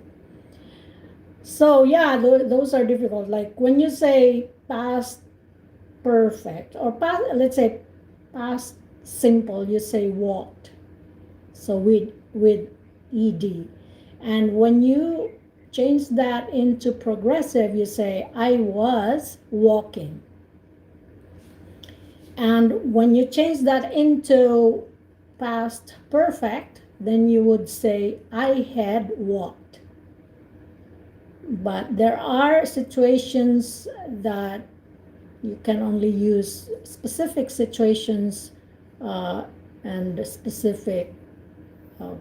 So yeah, those are difficult. Like when you say past perfect or past, let's say past simple, you say walked. So with ed. And when you change that into progressive, you say I was walking. And when you change that into past perfect, then you would say, I had walked. But there are situations that you can only use specific situations and specific uh,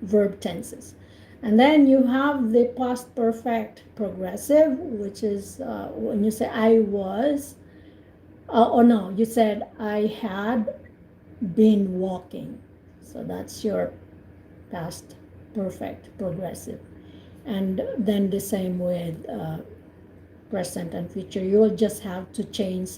verb tenses. And then you have the past perfect progressive, which is when you say I was, or no, you said I had been walking. So that's your past perfect progressive. And then the same with present and future. You will just have to change.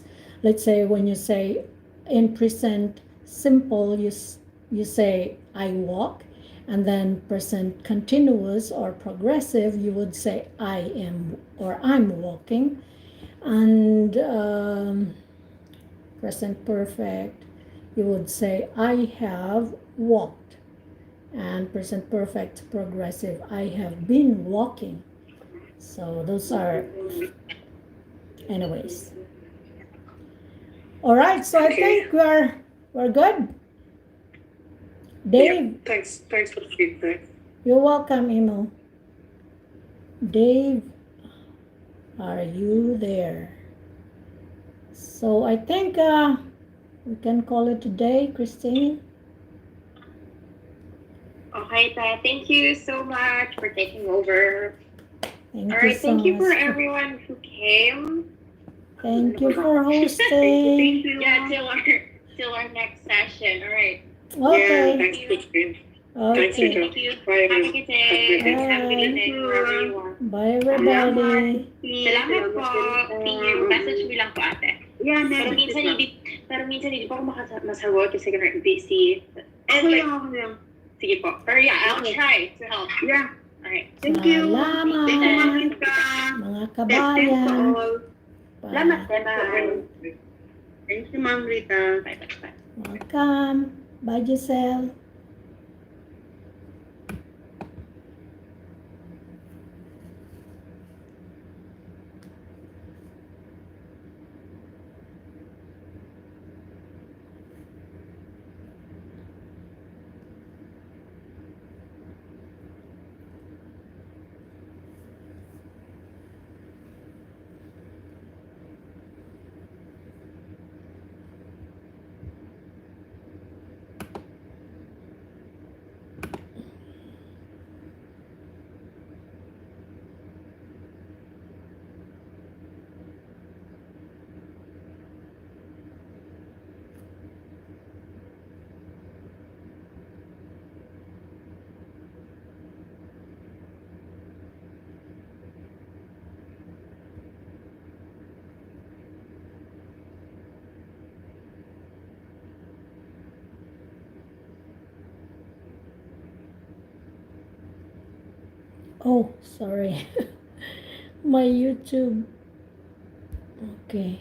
Let's say when you say in present simple, you say I walk, and then present continuous or progressive, you would say I am or I'm walking, and present perfect, you would say I have walked, and present perfect progressive, I have been walking. So those are, anyways. All right, so I Okay. think we're good. Dave, Thanks for the feedback. you're welcome, Immu. Dave, are you there? So I think we can call it a day, Christine. Okay, thank you so much for taking over. Thank All you right, so thank you for much. everyone who came. Thank you for Thank hosting. you. Yeah, till our next session. All right. Okay. Thanks, Christine. Thanks, Okay. Rita. Thank you. Bye, Have a everyone. good day. Bye. Have a good evening wherever you are. Bye, everybody. Salamat po. See you. Message me lang po, ate. Yeah, Pero minsan hindi po ako masagot kasi busy. Okay lang. Sige po. Pero yeah, I'll try to help. Yeah. Alright. Thank you. Salamat. Thank you, Ma'am Rita. Mga Thanks to kabayan. all. Salamat. Bye. Bye. Thank you, Ma'am Rita. Bye. Welcome. Bye, Josell. Oh, sorry. My YouTube. Okay.